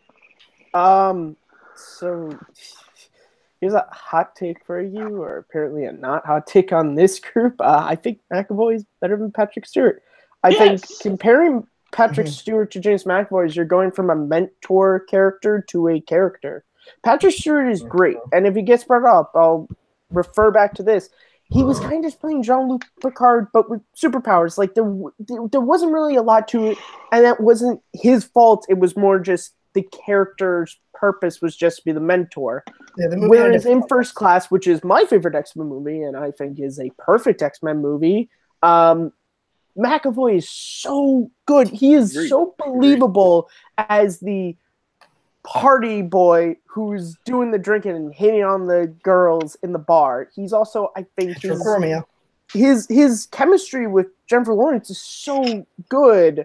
So here's a hot take for you, or apparently a not hot take on this group. I think McAvoy is better than Patrick Stewart. I think comparing Patrick Stewart to James McAvoy is you're going from a mentor character to a character. Patrick Stewart is great, and if he gets brought up, I'll refer back to this. He was kind of just playing Jean-Luc Picard, but with superpowers. Like, there wasn't really a lot to it, and that wasn't his fault. It was more just the character's purpose was just to be the mentor. Yeah, whereas in First Class, which is my favorite X-Men movie, and I think is a perfect X-Men movie, McAvoy is so good. He is so believable as the party boy who's doing the drinking and hitting on the girls in the bar. He's also, I think, his chemistry with Jennifer Lawrence is so good.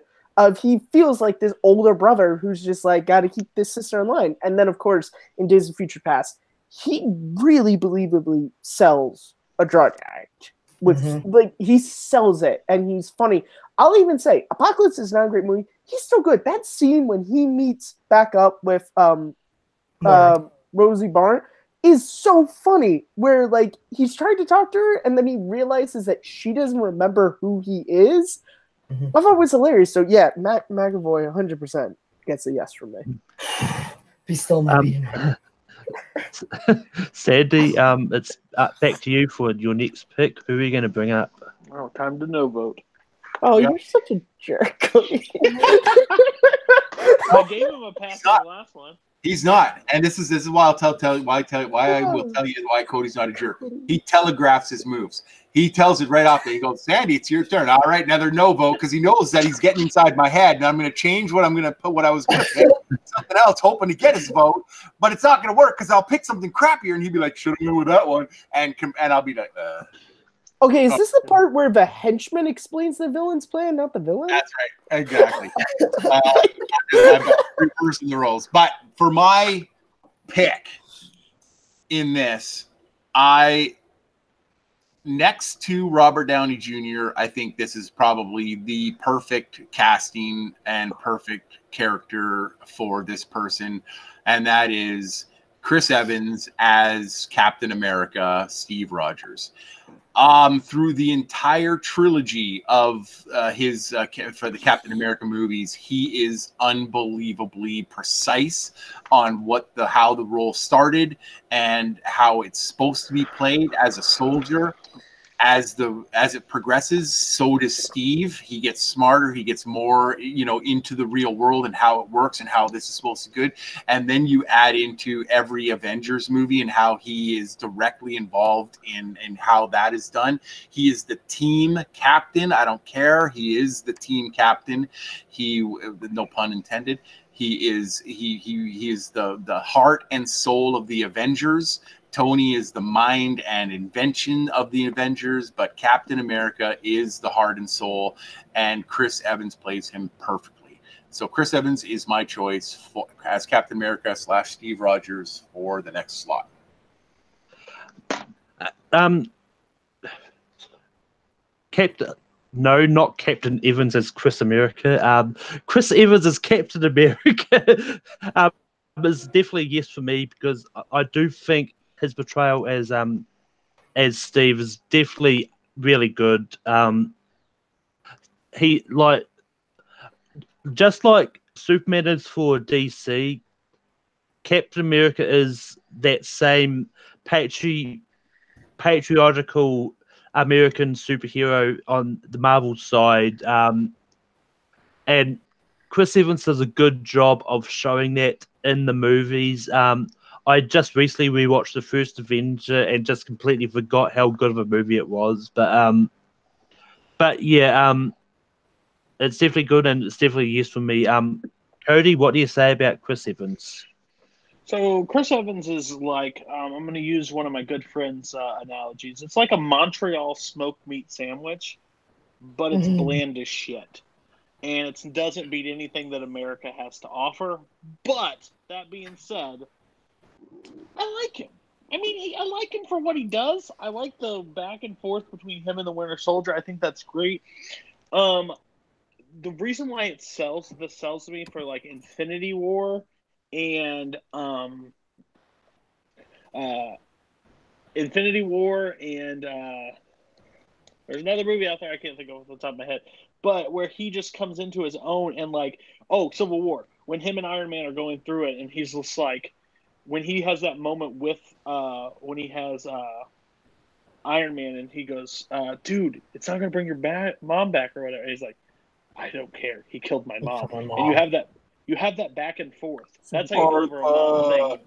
He feels like this older brother who's just like got to keep this sister in line. And then, of course, in Days of Future Past, he really believably sells a drug addict. He sells it, and he's funny. I'll even say Apocalypse is not a great movie. He's still good. That scene when he meets back up with Rosie Byrne, is so funny. Where like he's trying to talk to her, and then he realizes that she doesn't remember who he is. Mhm. I thought it was hilarious. So yeah, Matt McAvoy 100% gets a yes from me. Be still, maybe. Sandy, it's back to you for your next pick. Who are you going to bring up? Oh, time to no vote. Oh, Yep. you're such a jerk, Cody. I gave him a pass on the last one. He's not, and this is why I'll tell you why I will tell you why Cody's not a jerk. He telegraphs his moves. He tells it right off there. He goes, Sandy, it's your turn. All right, another no vote because he knows that he's getting inside my head, and I'm going to change what I'm going to put. What I was going to pick something else, hoping to get his vote, but it's not going to work because I'll pick something crappier, and he'd be like, should have went with that one, and I'll be like, Okay, is this the part where the henchman explains the villain's plan, not the villain? That's right, exactly. I've got reversing the roles, but for my pick in this, next to Robert Downey Jr., I think this is probably the perfect casting and perfect character for this person, and that is Chris Evans as Captain America, Steve Rogers. Through the entire trilogy of his for the Captain America movies, he is unbelievably precise on how the role started and how it's supposed to be played as a soldier. As it progresses, so does Steve. He gets smarter. He gets more, into the real world and how it works and how this is supposed to be good. And then you add into every Avengers movie and how he is directly involved in how that is done. He is the team captain. I don't care. He is the team captain. No pun intended. He is the heart and soul of the Avengers. Tony is the mind and invention of the Avengers, but Captain America is the heart and soul, and Chris Evans plays him perfectly. So Chris Evans is my choice as Captain America / Steve Rogers for the next slot. No, not Captain Evans as Chris America. Chris Evans as Captain America is definitely a yes for me because I do think his portrayal as Steve is definitely really good. He just like Superman is for DC, Captain America is that same patriotical American superhero on the Marvel side, and Chris Evans does a good job of showing that in the movies. I just recently rewatched the first Avenger and just completely forgot how good of a movie it was. But yeah, it's definitely good and it's definitely a yes for me. Cody, what do you say about Chris Evans? So Chris Evans is like, I'm going to use one of my good friends' analogies. It's like a Montreal smoked meat sandwich, but it's bland as shit. And it doesn't beat anything that America has to offer. But that being said, I like him. I mean, I like him for what he does. I like the back and forth between him and the Winter Soldier. I think that's great. The reason why this sells to me for like Infinity War and there's another movie out there I can't think of off the top of my head, but where he just comes into his own and like, Civil War, when him and Iron Man are going through it and he's just like, when he has that moment with when he has Iron Man and he goes, dude, it's not gonna bring your mom back or whatever. And he's like, I don't care. He killed my mom. And you have that back and forth. That's how you deliver a mom thing.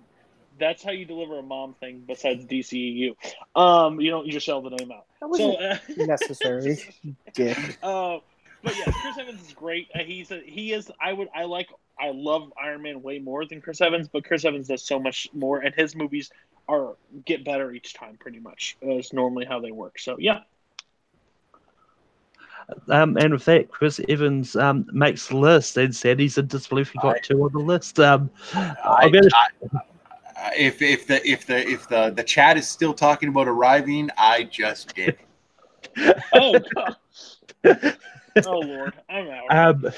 That's how you deliver a mom thing besides DCEU. You just yell the name out. That wasn't necessary. Dick. But yeah, Chris Evans is great. I love Iron Man way more than Chris Evans, but Chris Evans does so much more, and his movies get better each time, pretty much. That's normally how they work. So yeah. And with that, Chris Evans makes the list, and Sandy's in disbelief he got two on the list. If the chat is still talking about arriving, I just did. Oh God. Oh Lord, I'm out.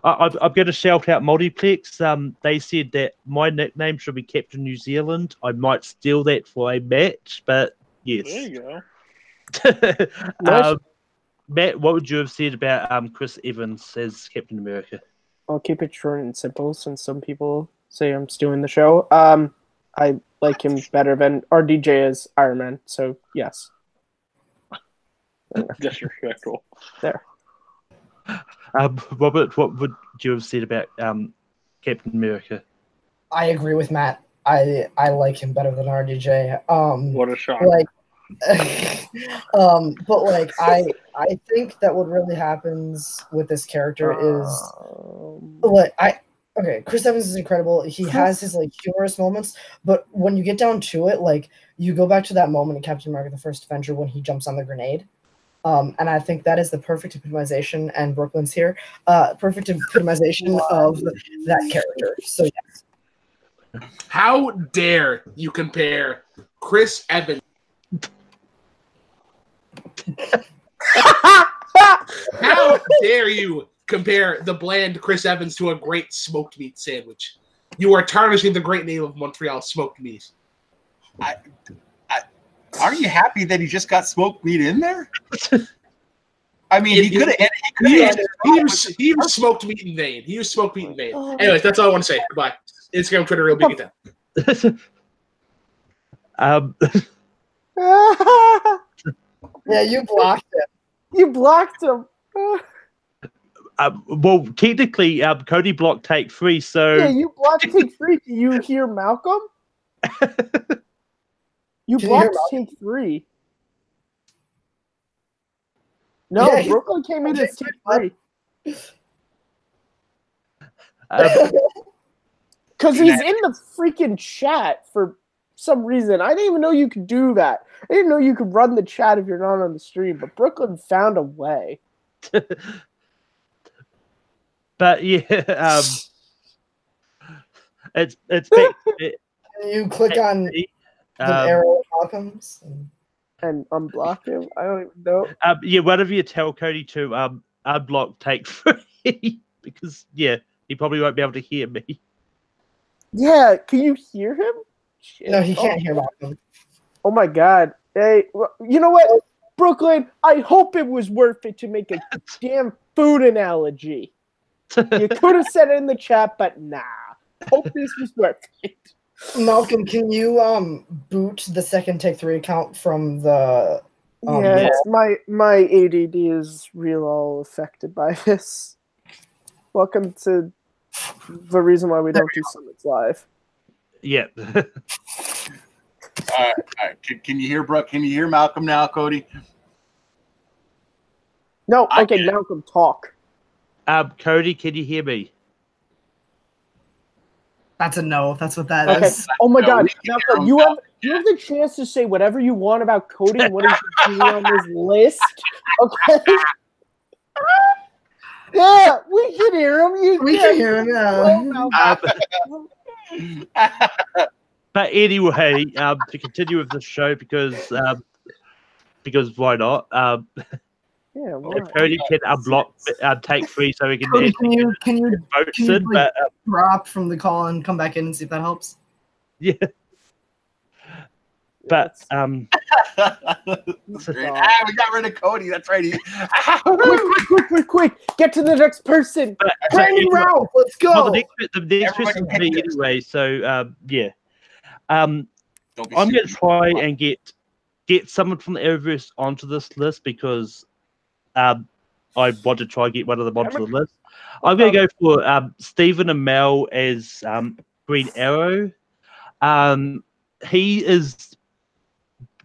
I'm going to shout out Multiplex. They said that my nickname should be Captain New Zealand. I might steal that for a match, but yes. There you go. Matt, what would you have said about Chris Evans as Captain America? I'll keep it short and simple since some people say I'm stealing the show. I like him better than RDJ as Iron Man, so yes. Disrespectful. There. Robert, what would you have said about Captain America? I agree with Matt. I like him better than RDJ. What a shock! Like, but like I think that what really happens with this character is like Chris Evans is incredible. He has his like humorous moments, but when you get down to it, like you go back to that moment in Captain America: The First Avenger when he jumps on the grenade. And I think that is the perfect epitomization, and Brooklyn's here, perfect epitomization of that character. So yes. How dare you compare Chris Evans? How dare you compare the bland Chris Evans to a great smoked meat sandwich? You are tarnishing the great name of Montreal smoked meat. Are you happy that he just got smoked meat in there? I mean, he could have. He was smoked meat in vain. He was smoked meat in vain. Anyways, that's all I want to say. Goodbye. Instagram, Twitter, real big at that. Yeah, you blocked him. You blocked him. Well, technically, Cody blocked take 3, so... Yeah, you blocked take 3. Do you hear Malcolm? You blocked take 3. No, Yeah, Brooklyn came in as take 3. Because he's in the freaking chat for some reason. I didn't even know you could do that. I didn't know you could run the chat if you're not on the stream, but Brooklyn found a way. But yeah, it's back. You click on the arrow Malcolm's and unblock him. I don't even know. Yeah, whatever you tell Cody to unblock take 3 because yeah, he probably won't be able to hear me. Yeah, can you hear him? Shit. No, he can't hear Malcolm. Oh my god. Hey, you know what? Brooklyn, I hope it was worth it to make a damn food analogy. You could have said it in the chat, but nah. Hope this was worth it. Malcolm, can you boot the second take 3 account from the yeah, it's my ADD is real all affected by this. Welcome to the reason why we don't do summits live. Yeah. All right. Can you hear Brooke? Can you hear Malcolm now, Cody? No. Okay, Malcolm, talk. Cody, can you hear me? That's a no. That's what that is. Oh my god, Malcolm, you have the chance to say whatever you want about Cody and what he's doing on this list. Okay. Yeah, we can hear him. We can hear him. Yeah. But anyway, to continue with the show because why not? Yeah, Cody can unblock take 3 so we can. Cody, can you but drop from the call and come back in and see if that helps? Yeah. But we got rid of Cody. That's right. Quick! Get to the next person. Brandon Ralph, let's go. Well, the next person is me anyway. So yeah. I'm going to try and get someone from the Arrowverse onto this list because I want to try and get one of them onto the list. I'm going to go for Stephen Amell as Green Arrow. He is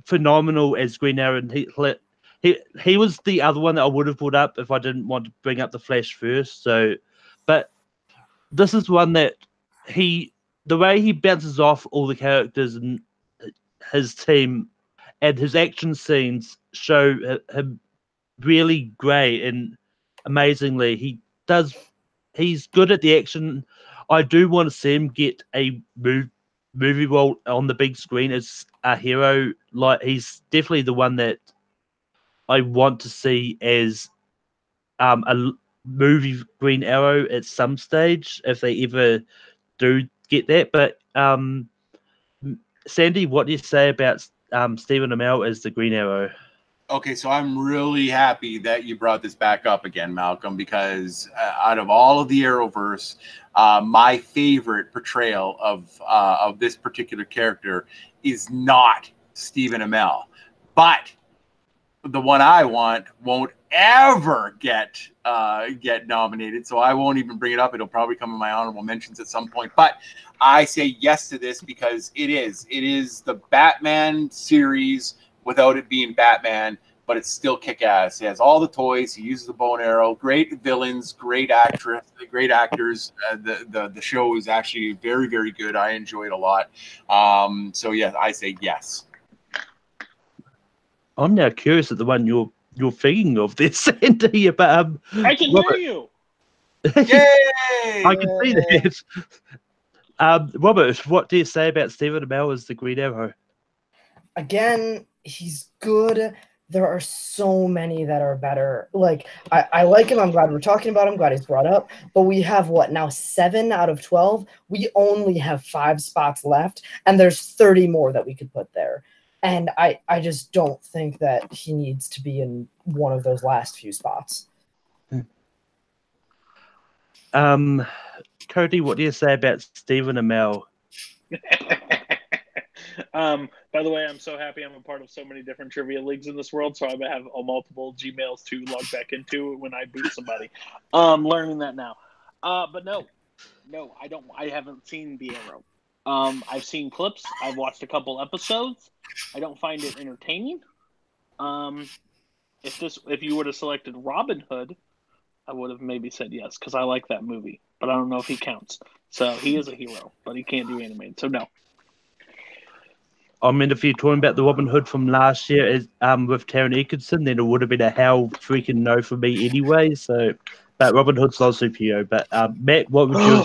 phenomenal as Green Arrow, and he was the other one that I would have brought up if I didn't want to bring up the Flash first. So, but this is one that the way he bounces off all the characters and his team and his action scenes show him really great and amazingly. He's good at the action. I do want to see him get a movie role on the big screen as a hero. Like he's definitely the one that I want to see as movie Green Arrow at some stage if they ever do get that. But Sandy, what do you say about Stephen Amell as the Green Arrow? Okay, so I'm really happy that you brought this back up again, Malcolm, because out of all of the Arrowverse, my favorite portrayal of this particular character is not Stephen Amell, but the one I want won't ever get nominated, so I won't even bring it up. It'll probably come in my honorable mentions at some point. But I say yes to this because it is the Batman series without it being Batman, but it's still kick-ass. He has all the toys. He uses the bow and arrow. Great villains, great actress, great actors. The show is actually very, very good. I enjoy it a lot. So yeah, I say yes. I'm now curious at the one you're thinking of this, Sandy. But I can Robert, hear you. Yay! I can see that. Robert, what do you say about Stephen Amell as the Green Arrow? Again, he's good. There are so many that are better. Like, I like him. I'm glad we're talking about him. Glad he's brought up. But we have, what, now 7 out of 12? We only have 5 spots left, and there's 30 more that we could put there. And I just don't think that he needs to be in one of those last few spots. Cody, what do you say about Stephen Amell? By the way, I'm so happy I'm a part of so many different trivia leagues in this world, so I have multiple Gmails to log back into when I beat somebody. Learning that now. But no, I don't. I haven't seen The Arrow. I've seen clips. I've watched a couple episodes. I don't find it entertaining. If you would have selected Robin Hood, I would have maybe said yes because I like that movie, but I don't know if he counts. So he is a hero, but he can't do animated. So no. I mean, if you're talking about the Robin Hood from last year with Taron Egerton, then it would have been a hell freaking no for me anyway. So, but Robin Hood's not a superhero. But Matt, what would you?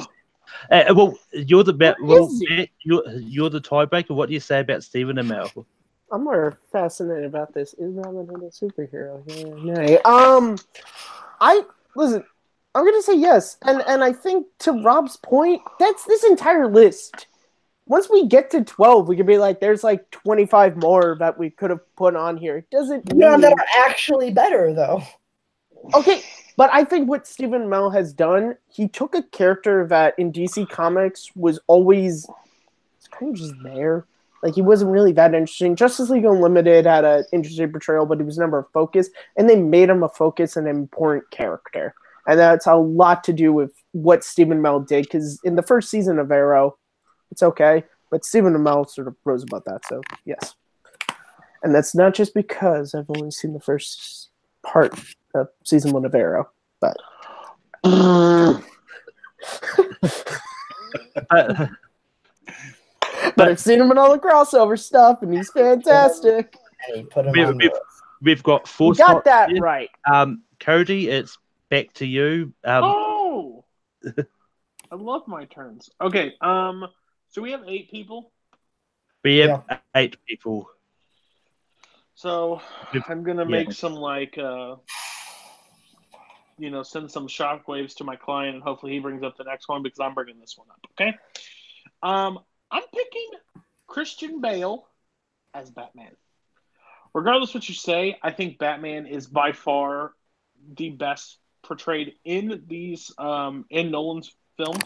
Well, you're the Matt, you're the tiebreaker. What do you say about Stephen Amell? I'm more fascinated about this. Is Robin Hood a superhero? Yeah, I listen. I'm gonna say yes, and I think to Rob's point, that's this entire list. Once we get to 12, we could be like, there's like 25 more that we could have put on here. It doesn't mean that are actually better, though. Okay, but I think what Stephen Amell has done, he took a character that in DC Comics was always kind of just there. Like, he wasn't really that interesting. Justice League Unlimited had an interesting portrayal, but he was never a focus, and they made him a focus and an important character. And that's a lot to do with what Stephen Amell did, because in the first season of Arrow, it's okay, but Stephen Amell sort of rose about that, so yes. And that's not just because I've only seen the first part of season 1 of Arrow, but... but I've seen him in all the crossover stuff, and he's fantastic. We've got 4 you got that here. Right. Cody, it's back to you. I love my turns. Okay, so we have 8 people. We have 8 people. So I'm gonna make some send some shockwaves to my client, and hopefully he brings up the next one because I'm bringing this one up. Okay. I'm picking Christian Bale as Batman. Regardless of what you say, I think Batman is by far the best portrayed in these in Nolan's films.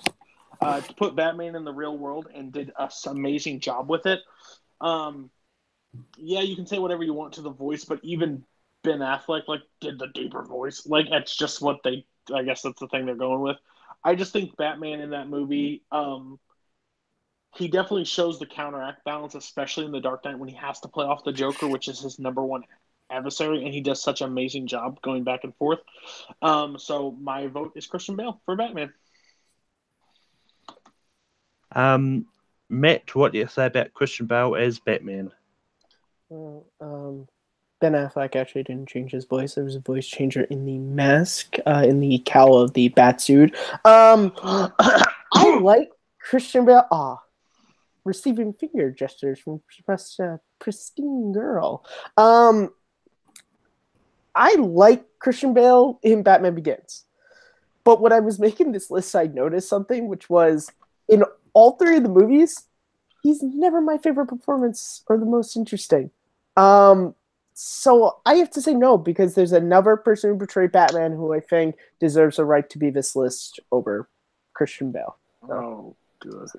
To put Batman in the real world and did an amazing job with it. Yeah, you can say whatever you want to the voice, but even Ben Affleck did the deeper voice. It's just what I guess that's the thing they're going with. I just think Batman in that movie, he definitely shows the counteract balance, especially in The Dark Knight when he has to play off the Joker, which is his number one adversary, and he does such an amazing job going back and forth. So my vote is Christian Bale for Batman. Matt, what do you say about Christian Bale as Batman? Well, Ben Affleck actually didn't change his voice. There was a voice changer in the mask, in the cowl of the Batsuit. I like Christian Bale. Receiving finger gestures from Pristine Girl. I like Christian Bale in Batman Begins. But when I was making this list, I noticed something, which was in all three of the movies, he's never my favorite performance or the most interesting. So I have to say no, because there's another person who portrayed Batman who I think deserves a right to be this list over Christian Bale. Oh, good.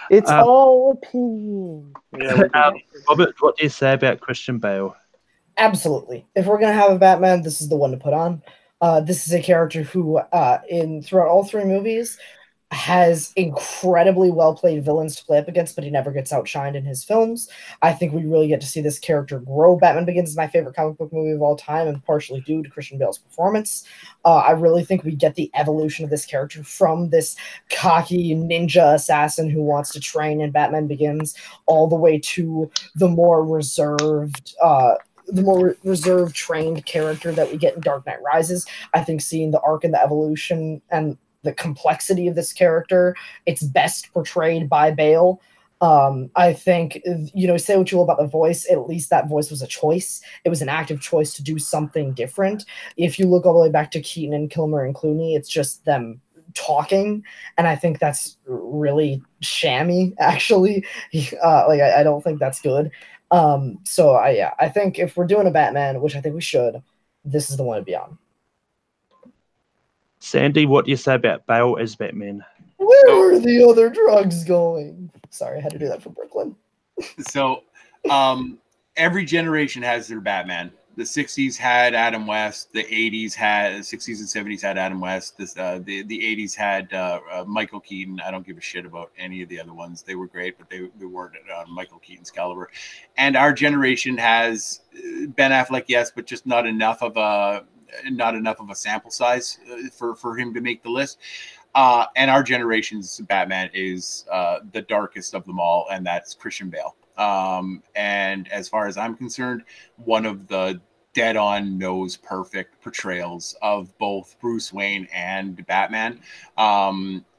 It's all opinion. Yeah, we can Robert, what do you say about Christian Bale? Absolutely. If we're gonna have a Batman, this is the one to put on. This is a character who, throughout all three movies, has incredibly well played villains to play up against, but he never gets outshined in his films. I think we really get to see this character grow. Batman Begins is my favorite comic book movie of all time, and partially due to Christian Bale's performance. I really think we get the evolution of this character from this cocky ninja assassin who wants to train in Batman Begins all the way to the more reserved trained character that we get in Dark Knight Rises. I think seeing the arc and the evolution and the complexity of this character, it's best portrayed by Bale. I think, say what you will about the voice, at least that voice was a choice. It was an active choice to do something different. If you look all the way back to Keaton and Kilmer and Clooney, it's just them talking, and I think that's really shammy, actually. I don't think that's good. I think if we're doing a Batman, which I think we should, this is the one to be on. Sandy, what do you say about Bale as Batman? Where are the other drugs going? Sorry, I had to do that for Brooklyn. So, every generation has their Batman. The 60s had Adam West. The 60s and 70s had Adam West. The 80s had Michael Keaton. I don't give a shit about any of the other ones. They were great, but they weren't Michael Keaton's caliber. And our generation has Ben Affleck, yes, but just not enough of a sample size for him to make the list. And our generation's Batman is the darkest of them all, and that's Christian Bale. And as far as I'm concerned, one of the dead-on nose perfect portrayals of both Bruce Wayne and Batman.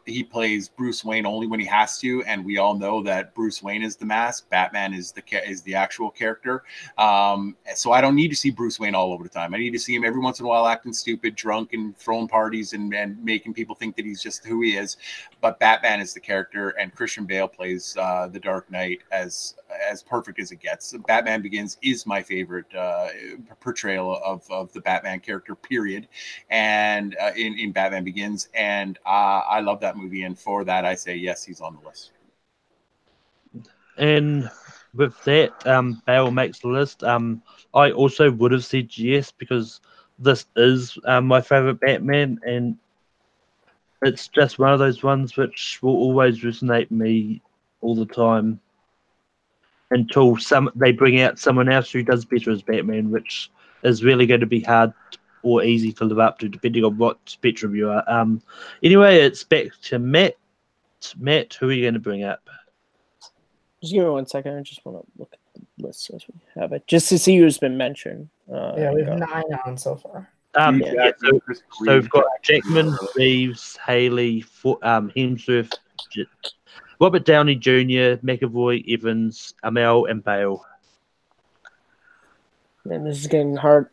He plays Bruce Wayne only when he has to, and we all know that Bruce Wayne is the mask. Batman is the actual character. So I don't need to see Bruce Wayne all over the time. I need to see him every once in a while acting stupid, drunk, and throwing parties and making people think that he's just who he is. But Batman is the character, and Christian Bale plays the Dark Knight as perfect as it gets. Batman Begins is my favorite portrayal of the Batman character, period. And in Batman Begins, and I love that movie, and for that I say yes, he's on the list. And with that, Bale makes the list. I also would have said yes, because this is my favorite Batman, and it's just one of those ones which will always resonate me all the time until they bring out someone else who does better as Batman, which is really going to be hard or easy to live up to, depending on what spectrum you are. Anyway, it's back to Matt. Matt, who are you going to bring up? Just give me 1 second. I just want to look at the list as we have it, just to see who's been mentioned. Yeah, we have 9 on so far. So we've got Jackman, Reeves, Haley, Hemsworth, Robert Downey Jr., McAvoy, Evans, Amell, and Bale. Man, this is getting hard.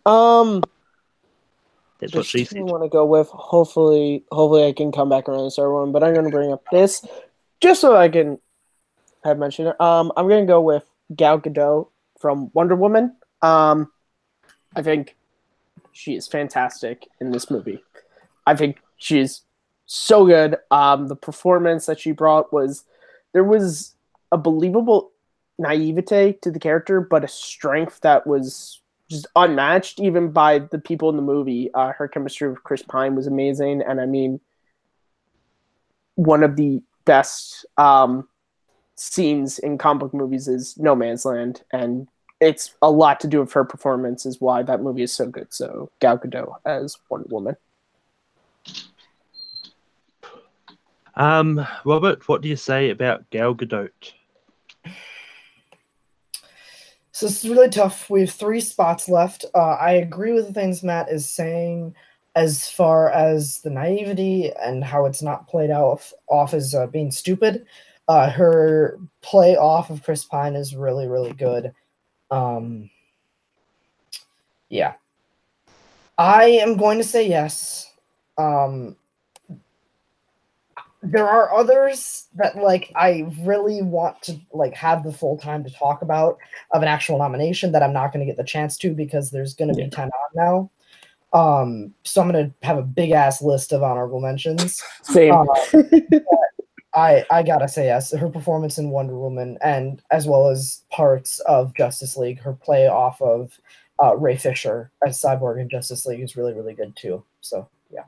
That's what she said. I want to go with. Hopefully I can come back around and start one, but I'm going to bring up this just so I can have mentioned it. I'm going to go with Gal Gadot from Wonder Woman. I think she is fantastic in this movie. I think she is so good. The performance that she brought there was a believable naivete to the character, but a strength that was just unmatched even by the people in the movie. Her chemistry with Chris Pine was amazing, and I mean, one of the best scenes in comic book movies is No Man's Land, and it's a lot to do with her performance is why that movie is so good. So Gal Gadot as Wonder Woman. Robert, what do you say about Gal Gadot? So this is really tough. We have 3 spots left. I agree with the things Matt is saying as far as the naivety and how it's not played off as being stupid. Her play off of Chris Pine is really, really good. Yeah. I am going to say yes. There are others that like I really want to like have the full time to talk about of an actual nomination that I'm not going to get the chance to because there's going to be 10 on now. So I'm going to have a big ass list of honorable mentions. Same. I gotta say yes. Her performance in Wonder Woman and as well as parts of Justice League, her play off of Ray Fisher as Cyborg in Justice League is really, really good too. So yeah.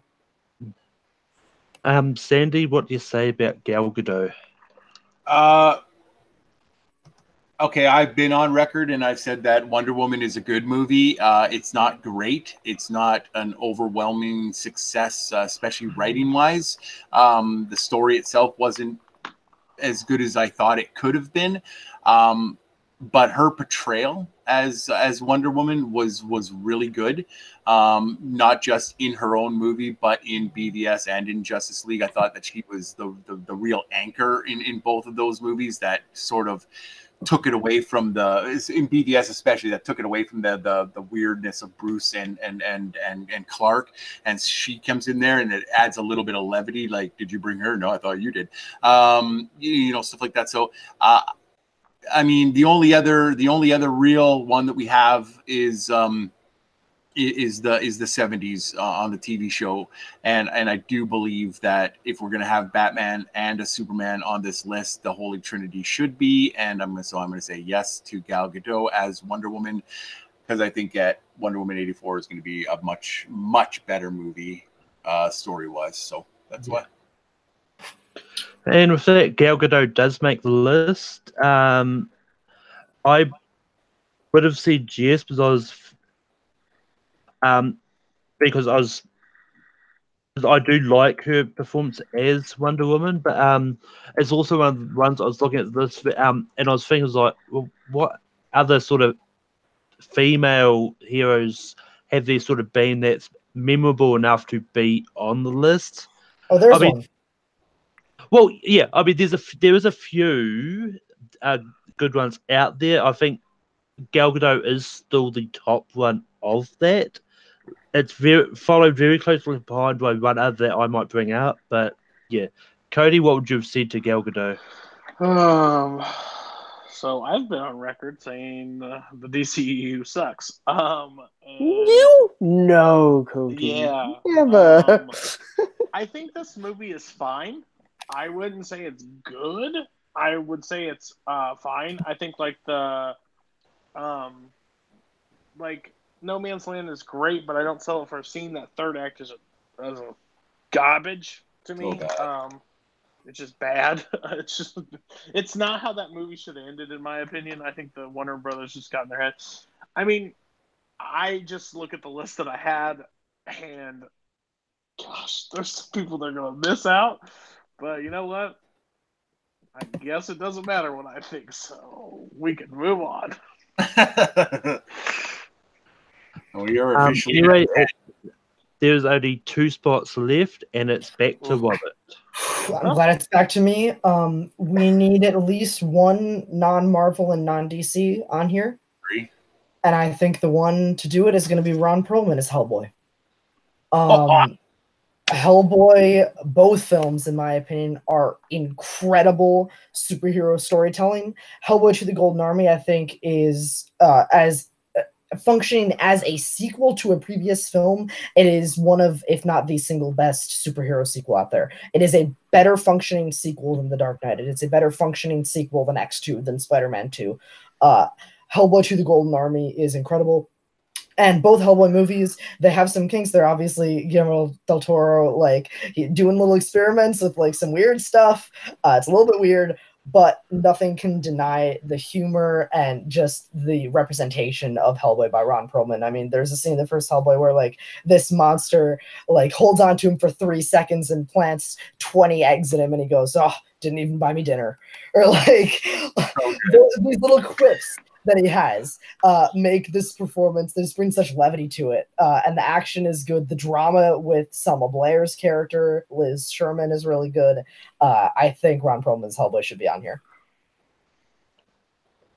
Sandy, what do you say about Gal Gadot? Okay, I've been on record and I've said that Wonder Woman is a good movie. It's not great. It's not an overwhelming success, especially writing-wise. The story itself wasn't as good as I thought it could have been. But her portrayal as Wonder Woman was really good. Not just in her own movie, but in BVS and in Justice League. I thought that she was the real anchor in both of those movies that sort of took it away from in BVS especially, that took it away from the weirdness of Bruce and Clark, and she comes in there and it adds a little bit of levity. Like, did you bring her? No, I thought you did. Stuff like that. So I mean, the only other real one that we have is the 70s on the TV show, and I do believe that if we're gonna have Batman and a Superman on this list, the Holy Trinity should be. And I'm gonna say yes to Gal Gadot as Wonder Woman, because I think that Wonder Woman 84 is going to be a much better movie story wise. So that's why. And with that, Gal Gadot does make the list. I would have said yes because I do like her performance as Wonder Woman, but it's also one of the ones I was looking at this and I was thinking, like, well, what other sort of female heroes have there sort of been that's memorable enough to be on the list? Oh, there's one. Well, yeah, I mean, there is a few good ones out there. I think Gal Gadot is still the top one of that. It's followed very closely behind by one other that I might bring up, but yeah. Cody, what would you have said to Gal Gadot? So I've been on record saying the DCEU sucks. No, Cody. Yeah. Never. I think this movie is fine. I wouldn't say it's good. I would say it's fine. I think like No Man's Land is great, but I don't sell it for a scene. That third act is a garbage to me. It's just bad. It's not how that movie should have ended, in my opinion. I think the Warner Brothers just got in their head. I mean, I just look at the list that I had, and gosh, there's some people that are going to miss out. But you know what? I guess it doesn't matter what I think, so we can move on. We are officially anyway, there's only 2 spots left, and it's back to Robert. I'm glad it's back to me. We need at least one non-Marvel and non-DC on here. And I think the one to do it is going to be Ron Perlman as Hellboy. Hellboy, both films, in my opinion, are incredible superhero storytelling. Hellboy to the Golden Army, I think, is as functioning as a sequel to a previous film. It is one of, if not the single best superhero sequel out there. It is a better functioning sequel than The Dark Knight. It is a better functioning sequel than X2 than Spider-Man 2. Hellboy to the Golden Army is incredible. And both Hellboy movies, they have some kinks. They're obviously Guillermo del Toro, like, doing little experiments with, like, some weird stuff. It's a little bit weird, but nothing can deny the humor and just the representation of Hellboy by Ron Perlman. I mean, there's a scene in the first Hellboy where, like, this monster, like, holds on to him for 3 seconds and plants 20 eggs in him, and he goes, "Oh, didn't even buy me dinner." Or, like, these little quips that he has make this performance, this brings such levity to it. And the action is good. The drama with Selma Blair's character, Liz Sherman, is really good. I think Ron Perlman's Hellboy should be on here.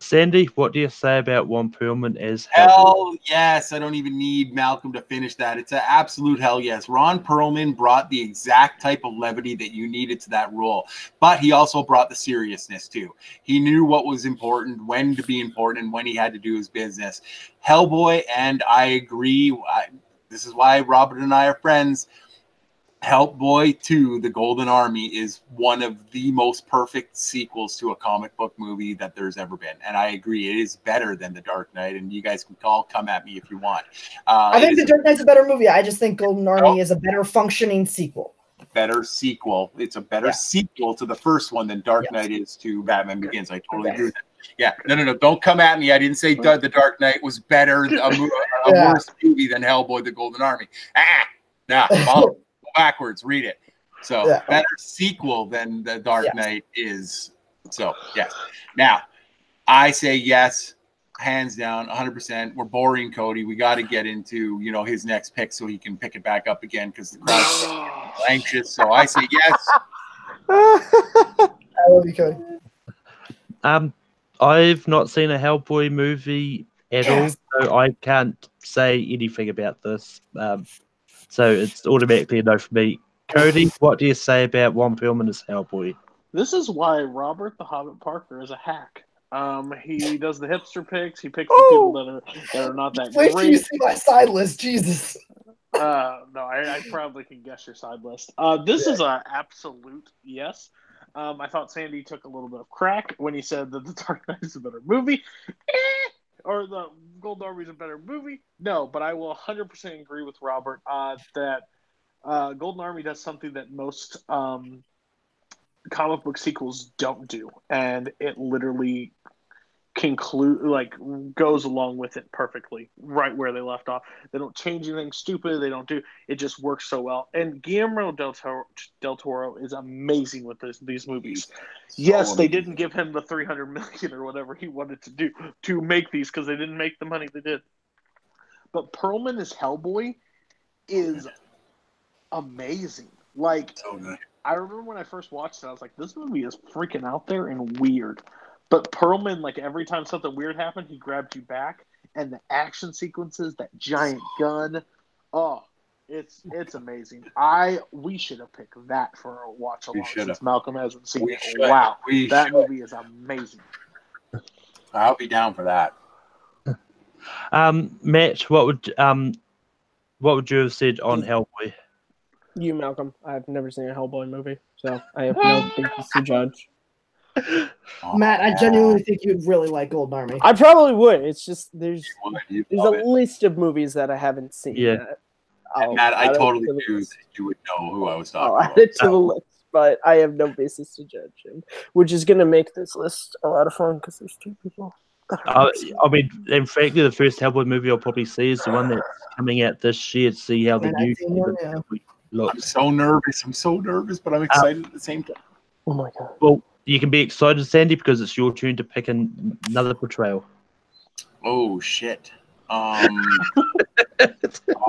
Sandy, what do you say about Ron Perlman as Hellboy? Hell yes. I don't even need Malcolm to finish that. It's an absolute hell yes. Ron Perlman brought the exact type of levity that you needed to that role, but he also brought the seriousness too. He knew what was important, when to be important, and when he had to do his business. Hellboy, and I agree, this is why Robert and I are friends. Hellboy 2, The Golden Army, is one of the most perfect sequels to a comic book movie that there's ever been. And I agree, it is better than The Dark Knight, and you guys can all come at me if you want. I think The Dark Knight's a better movie. I just think Golden Army is a better functioning sequel. Better sequel. It's a better sequel to the first one than Dark Knight is to Batman Begins. I totally agree with that. Yeah, no. Don't come at me. I didn't say The Dark Knight was better, a worse movie than Hellboy, The Golden Army. Follow. Backwards, read it. So better sequel than The Dark Knight is. So yes. Now I say yes, hands down, 100%. We're boring Cody. We got to get into his next pick so he can pick it back up again because the crowd's anxious. So I say yes. I love you, Cody. I've not seen a Hellboy movie at all, so I can't say anything about this. So it's automatically a no for me. Cody, what do you say about Ron Perlman as Hellboy? This is why Robert the Hobbit Parker is a hack. He does the hipster picks. He picks the people that are not that Wait great. till you see my side list, Jesus. No, I probably can guess your side list. This is an absolute yes. I thought Sandy took a little bit of crack when he said that The Dark Knight is a better movie. Or the Golden Army is a better movie. No, but I will 100% agree with Robert that Golden Army does something that most comic book sequels don't do, and it literally goes along with it perfectly, right where they left off. They don't change anything stupid. They don't do it. Just works so well. And Guillermo del Toro is amazing with these movies. Yes, they didn't give him the $300 million or whatever he wanted to do to make these because they didn't make the money they did. But Perlman as Hellboy is amazing. I remember when I first watched it, I was like, this movie is freaking out there and weird. But Perlman, every time something weird happened, he grabbed you back. And the action sequences, that giant gun, it's amazing. We should have picked that for a watch along since Malcolm hasn't seen it. Wow, that movie is amazing. I'll be down for that. Matt, what would you have said on Hellboy? You, Malcolm. I've never seen a Hellboy movie, so I have no basis to judge. Matt, I genuinely think you'd really like Golden Army. I probably would. It's just there's a list of movies that I haven't seen. Yeah. Matt, I totally knew that you would know who I was talking about. I'll add it to the list, but I have no basis to judge him, which is going to make this list a lot of fun because there's two people. I mean, in fact, the first Hellboy movie I'll probably see is the one that's coming out this year to see how the new looks. I'm so nervous, but I'm excited at the same time. Oh my god! Well, you can be excited, Sandy, because it's your turn to pick another portrayal. Oh shit! Oh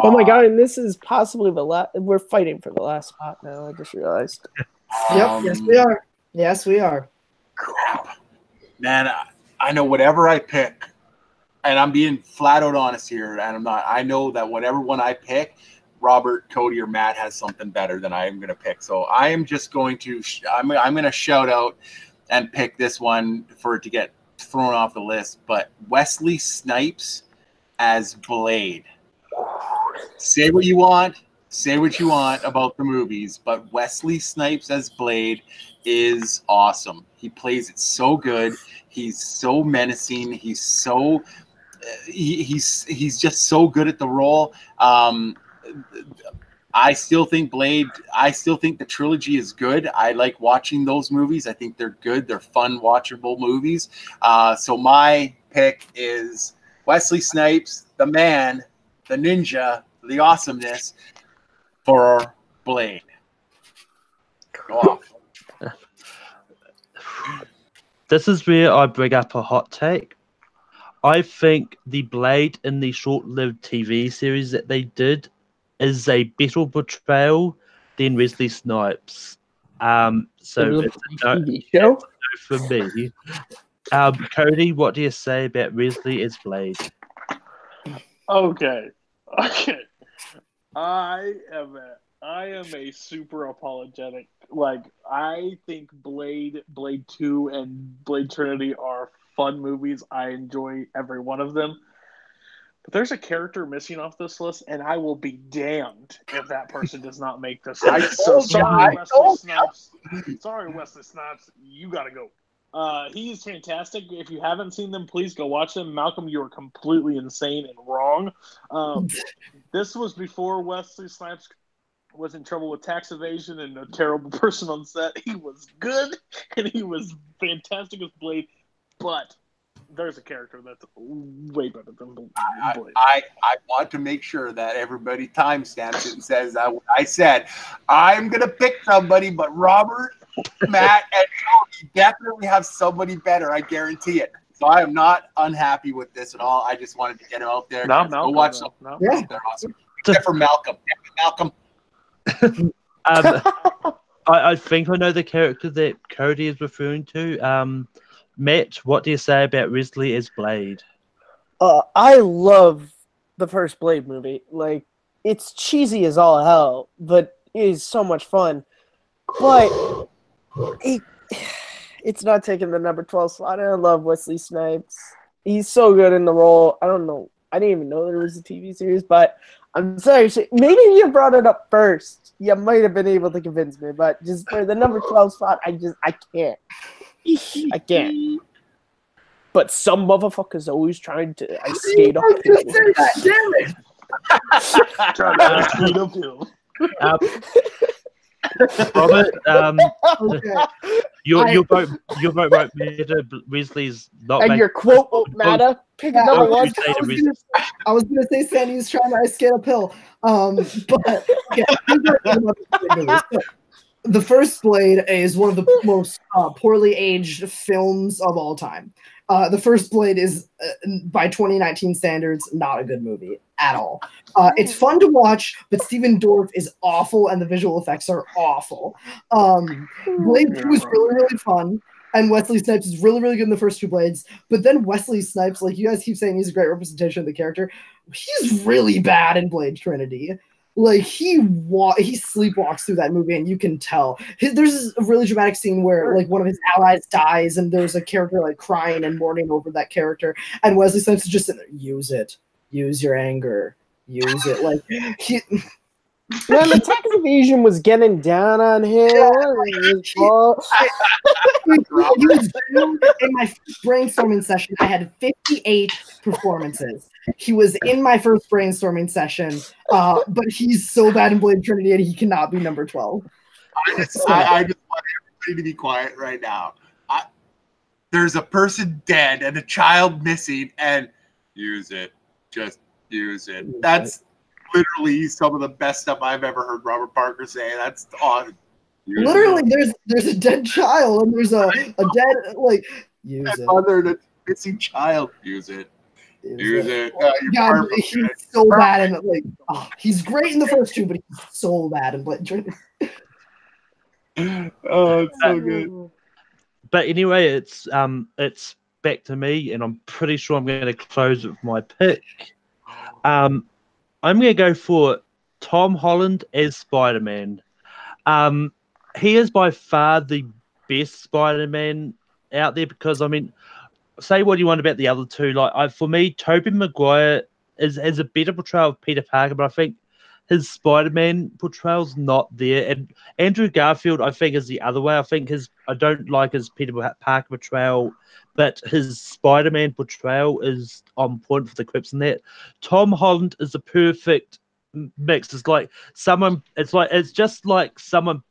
my god! And this is possibly the last. We're fighting for the last spot now. I just realized. Yep. Yes, we are. Yes, we are. Crap, man! I know whatever I pick, and I'm being flat out honest here, and I'm not. I know that whatever one I pick, Robert, Cody, or Matt has something better than I am going to pick. So I am just going to I'm going to shout out and pick this one for it to get thrown off the list. But Wesley Snipes as Blade. Say what you want about the movies, but Wesley Snipes as Blade is awesome. He plays it so good. He's so menacing. He's so he's just so good at the role. I still think the trilogy is good. I like watching those movies. I think they're good. They're fun, watchable movies. So my pick is Wesley Snipes, the man, the ninja, the awesomeness for Blade. Go off. This is where I bring up a hot take. I think the Blade in the short-lived TV series that they did is a better portrayal than Wesley Snipes. So it's a no for me. Cody, what do you say about Wesley as Blade? Okay. I am a super apologetic. Like, I think Blade 2, and Blade Trinity are fun movies. I enjoy every one of them. But there's a character missing off this list, and I will be damned if that person does not make this list. So sorry, Wesley Snipes. Sorry, Wesley Snipes. You gotta go. He is fantastic. If you haven't seen them, please go watch them. Malcolm, you are completely insane and wrong. This was before Wesley Snipes was in trouble with tax evasion and a terrible person on set. He was good, and he was fantastic as Blade, but there's a character that's way better than Blade. I want to make sure that everybody timestamps it and says I said I'm gonna pick somebody, but Robert, Matt, and Tony definitely have somebody better. I guarantee it. So I am not unhappy with this at all. I just wanted to get it out there. Not Go Malcolm, watch though. them. No. They're awesome. Except for Malcolm. Malcolm. I think I know the character that Cody is referring to. Matt, what do you say about Wesley as Blade? I love the first Blade movie. Like, it's cheesy as all hell, but it is so much fun. But it's not taking the number 12 slot. I love Wesley Snipes. He's so good in the role. I don't know. I didn't even know there was a TV series, but I'm sorry. Maybe you brought it up first. You might have been able to convince me, but just for the number 12 spot, I can't. I can't. But some motherfucker's always trying to skate up. Damn it! Trying to skate uphill. Robert, Okay. your vote won't matter. Wesley's not. And your quote won't matter. Pick Yeah, another What one. would you say to Wesley? I was gonna say Sandy's trying to ice skate uphill. But yeah, the first Blade is one of the most poorly aged films of all time. The first Blade is, by 2019 standards, not a good movie at all. It's fun to watch, but Steven Dorff is awful, and the visual effects are awful. Blade 2 is really, really fun, and Wesley Snipes is really, really good in the first two Blades. But then Wesley Snipes, like you guys keep saying, he's a great representation of the character. He's really bad in Blade Trinity. Like, he sleepwalks through that movie, and you can tell. There's a really dramatic scene where, like, one of his allies dies, and there's a character, like, crying and mourning over that character, and Wesley Snipes is just sitting there, use it. Use your anger. Use it. Like, Man, the tax evasion was getting down on him. In my brainstorming session, I had 58 performances. He was in my first brainstorming session, but he's so bad in Blade Trinity and he cannot be number 12. I just want everybody to be quiet right now. There's a person dead and a child missing, and use it. Just use it. That's literally some of the best stuff I've ever heard Robert Parker say. That's awesome. Literally, there's a dead child and there's a dead, like, use it. Mother and a missing child. Use it. Use it. God, he's so bad and like he's great in the first two, but he's so bad in Blade Trinity. Oh, it's so good. But anyway, it's back to me, and I'm pretty sure I'm going to close with my pick. I'm going to go for Tom Holland as Spider-Man. He is by far the best Spider-Man out there because, I mean, say what you want about the other two. Like, for me, Tobey Maguire is a better portrayal of Peter Parker, but I think his Spider-Man portrayal's not there. And Andrew Garfield, I think, is the other way. I don't like his Peter Parker portrayal, but his Spider-Man portrayal is on point for the quips and that. Tom Holland is the perfect mix. It's just like someone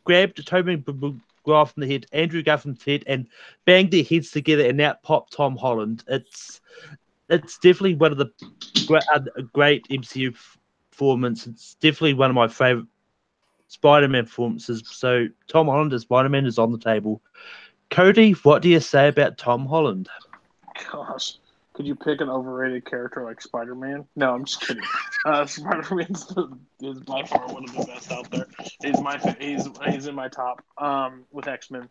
grabbed Tobey Maguire from the head, Andrew Garfield's head, and banged their heads together, and out popped Tom Holland. It's definitely one of the great MCU performance. It's definitely one of my favorite Spider-Man performances. So Tom Holland as Spider-Man is on the table. Cody, what do you say about Tom Holland? Gosh, could you pick an overrated character like Spider-Man? No, I'm just kidding. Spider-Man is by far one of the best out there. He's in my top with X-Men.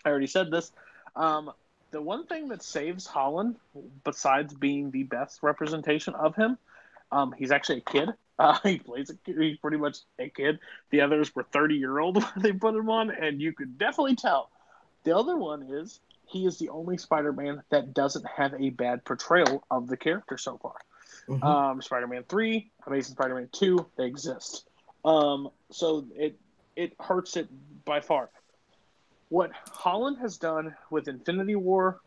I already said this. The the one thing that saves Holland, besides being the best representation of him, he's actually a kid. He's pretty much a kid. The others were 30-year-old when they put him on, and you could definitely tell. The other one is he is the only Spider-Man that doesn't have a bad portrayal of the character so far. Mhm. Spider-Man 3, Amazing Spider-Man 2, they exist. So it hurts it by far. What Holland has done with Infinity War,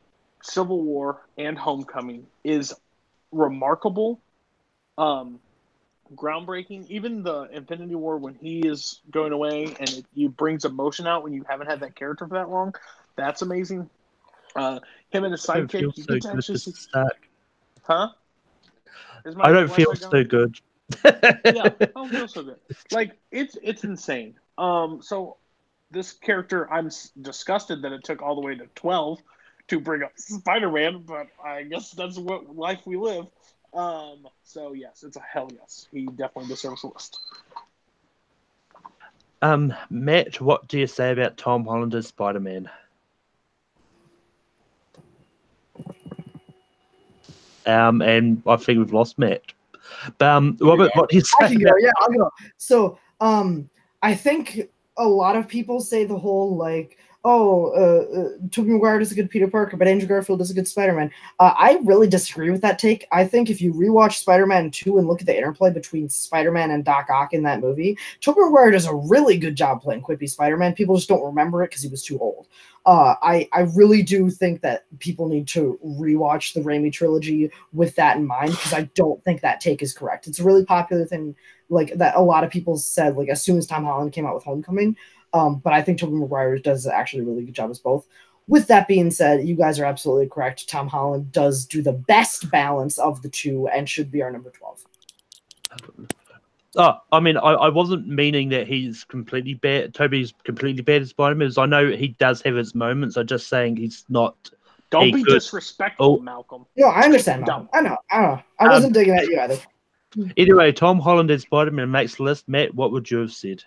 Civil War, and Homecoming is remarkable, groundbreaking. Even the Infinity War, when he is going away and it brings emotion out when you haven't had that character for that long, that's amazing. Him and his I don't sidekick, feel you so get to good actually to see. start. Huh? I don't feel so good. Yeah, I don't feel so good. Like it's insane. So this character, I'm disgusted that it took all the way to 12 to bring up Spider-Man, but I guess that's what life we live. So yes, it's a hell yes. He definitely deserves a list. Matt, what do you say about Tom Holland as Spider-Man? And I think we've lost Matt. But Robert, what do you I say? can go. Yeah, I'll go. So, I think a lot of people say the whole like, Tobey Maguire is a good Peter Parker, but Andrew Garfield is a good Spider-Man. I really disagree with that take. I think if you rewatch Spider-Man 2 and look at the interplay between Spider-Man and Doc Ock in that movie, Tobey Maguire does a really good job playing quippy Spider-Man. People just don't remember it because he was too old. I really do think that people need to rewatch the Raimi trilogy with that in mind, because I don't think that take is correct. It's a really popular thing, like that a lot of people said, like as soon as Tom Holland came out with Homecoming. But I think Tobey Maguire does actually a really good job as both. With that being said, you guys are absolutely correct. Tom Holland does do the best balance of the two and should be our number 12. Oh, I mean, I wasn't meaning that he's completely bad. Toby's completely bad as Spider-Man. Because I know he does have his moments. I'm just saying he's not. Don't be good... disrespectful, Malcolm. No, I understand, Malcolm. I know. I wasn't digging at you either. Anyway, Tom Holland as Spider-Man makes the list. Matt, what would you have said?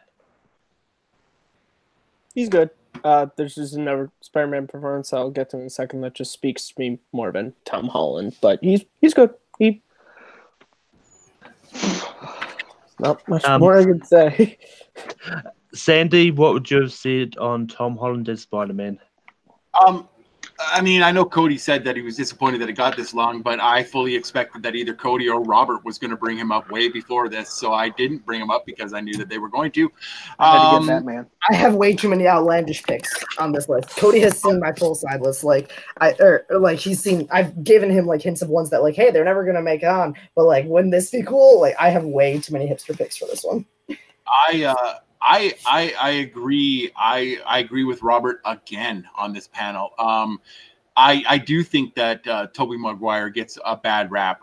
He's good. There's just another Spider-Man performance I'll get to in a second that just speaks to me more than Tom Holland, but he's good. Not much more I can say. Sandy, what would you have said on Tom Holland as Spider-Man? I mean, I know Cody said that he was disappointed that it got this long, but I fully expected that either Cody or Robert was going to bring him up way before this, so I didn't bring him up because I knew that they were going to. I had to get Batman. I have way too many outlandish picks on this list. Cody has seen my full side list. I've given him like hints of ones that like, hey, they're never gonna make it on, but like, wouldn't this be cool? Like, I have way too many hipster picks for this one. I agree. I agree with Robert again on this panel. I do think that Tobey Maguire gets a bad rap,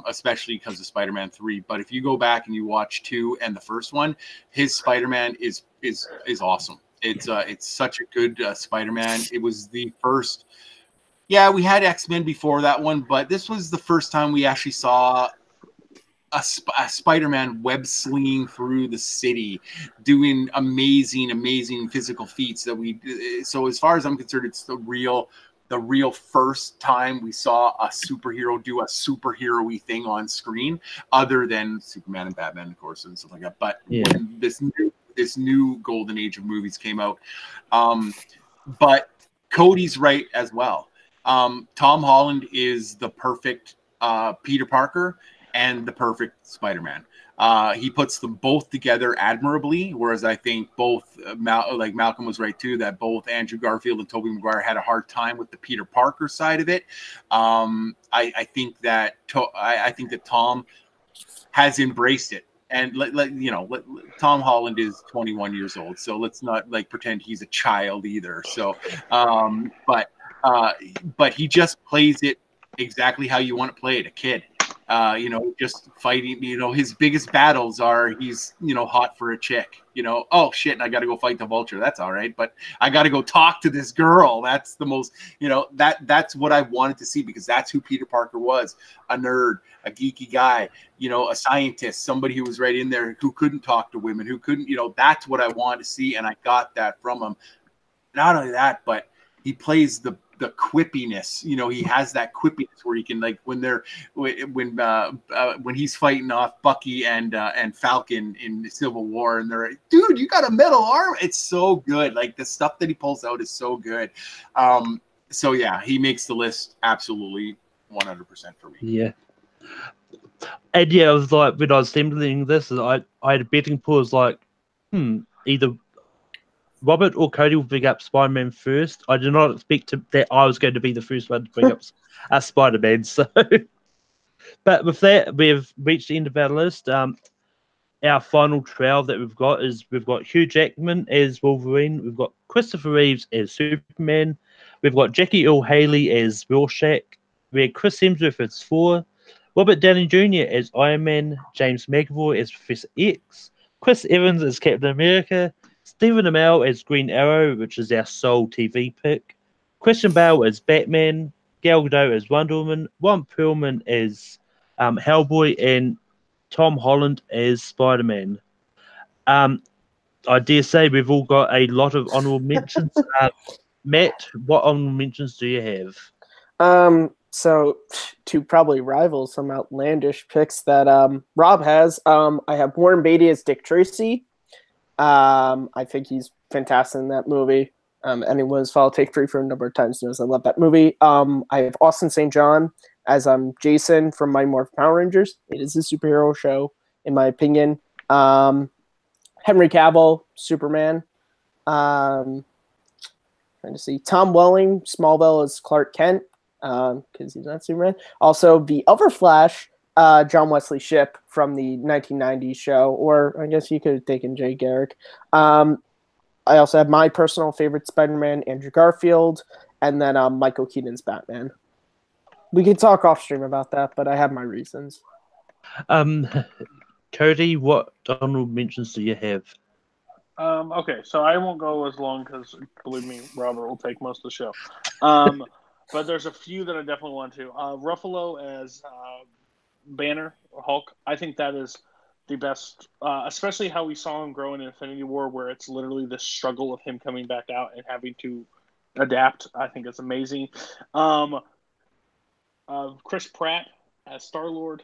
especially because of Spider-Man 3. But if you go back and you watch 2 and the first one, his Spider-Man is awesome. It's such a good Spider-Man. It was the first. Yeah, we had X-Men before that one, but this was the first time we actually saw a Spider-Man web slinging through the city, doing amazing physical feats that we. So as far as I'm concerned, it's the real first time we saw a superhero do a superhero-y thing on screen, other than Superman and Batman, of course, and stuff like that. But yeah, when this new golden age of movies came out, but Cody's right as well. Tom Holland is the perfect Peter Parker and the perfect Spider-Man. He puts them both together admirably, whereas I think both, like Malcolm was right too, that both Andrew Garfield and Tobey Maguire had a hard time with the Peter Parker side of it. I think that Tom has embraced it. And Tom Holland is 21 years old, so let's not like pretend he's a child either. So, but he just plays it exactly how you want to play it, a kid. Just fighting, his biggest battles are he's, hot for a chick, oh shit, and I got to go fight the Vulture. That's all right. But I got to go talk to this girl. That's the most, that's what I wanted to see, because that's who Peter Parker was, a nerd, a geeky guy, a scientist, somebody who was right in there, who couldn't talk to women, who couldn't, that's what I wanted to see. And I got that from him. Not only that, but he plays the quippiness. You know, he has that quippiness where he can, like, when he's fighting off Bucky and Falcon in the Civil War, and they're like, dude, you got a metal arm. It's so good. Like, the stuff that he pulls out is so good. So yeah, he makes the list absolutely 100% for me. Yeah. And yeah, it was like, when I was assembling this, I had a betting pool. It was like, either Robert or Cody will bring up Spider-Man first. I did not expect that I was going to be the first one to bring up Spider-Man. So, but with that, we've reached the end of our list. Our final 12 that we've got Hugh Jackman as Wolverine. We've got Christopher Reeves as Superman. We've got Jackie Earle Haley as Rorschach. We had Chris Hemsworth as Thor. Robert Downey Jr. as Iron Man. James McAvoy as Professor X. Chris Evans as Captain America. Stephen Amell as Green Arrow, which is our sole TV pick. Christian Bale as Batman. Gal Gadot as Wonder Woman. Ron Perlman as Hellboy. And Tom Holland as Spider-Man. I dare say we've all got a lot of honorable mentions. Matt, what honorable mentions do you have? So to probably rival some outlandish picks that Rob has, I have Warren Beatty as Dick Tracy. I think he's fantastic in that movie. Anyone who's followed Take Three for a number of times knows I love that movie. I have Austin St. John as Jason from Mighty Morphin Power Rangers. It is a superhero show, in my opinion. Henry Cavill, Superman. Trying to see Tom Welling, Smallville as Clark Kent, because he's not Superman. Also, the other Flash, John Wesley Shipp from the 1990s show, or I guess you could have taken Jay Garrick. I also have my personal favorite Spider-Man, Andrew Garfield, and then Michael Keaton's Batman. We could talk off stream about that, but I have my reasons. Cody, what honorable mentions do you have? Okay, so I won't go as long because, believe me, Robert will take most of the show. But there's a few that I definitely want to. Ruffalo as Banner or Hulk. I think that is the best, especially how we saw him grow in Infinity War, where it's literally the struggle of him coming back out and having to adapt. I think it's amazing. Chris Pratt as Star-Lord.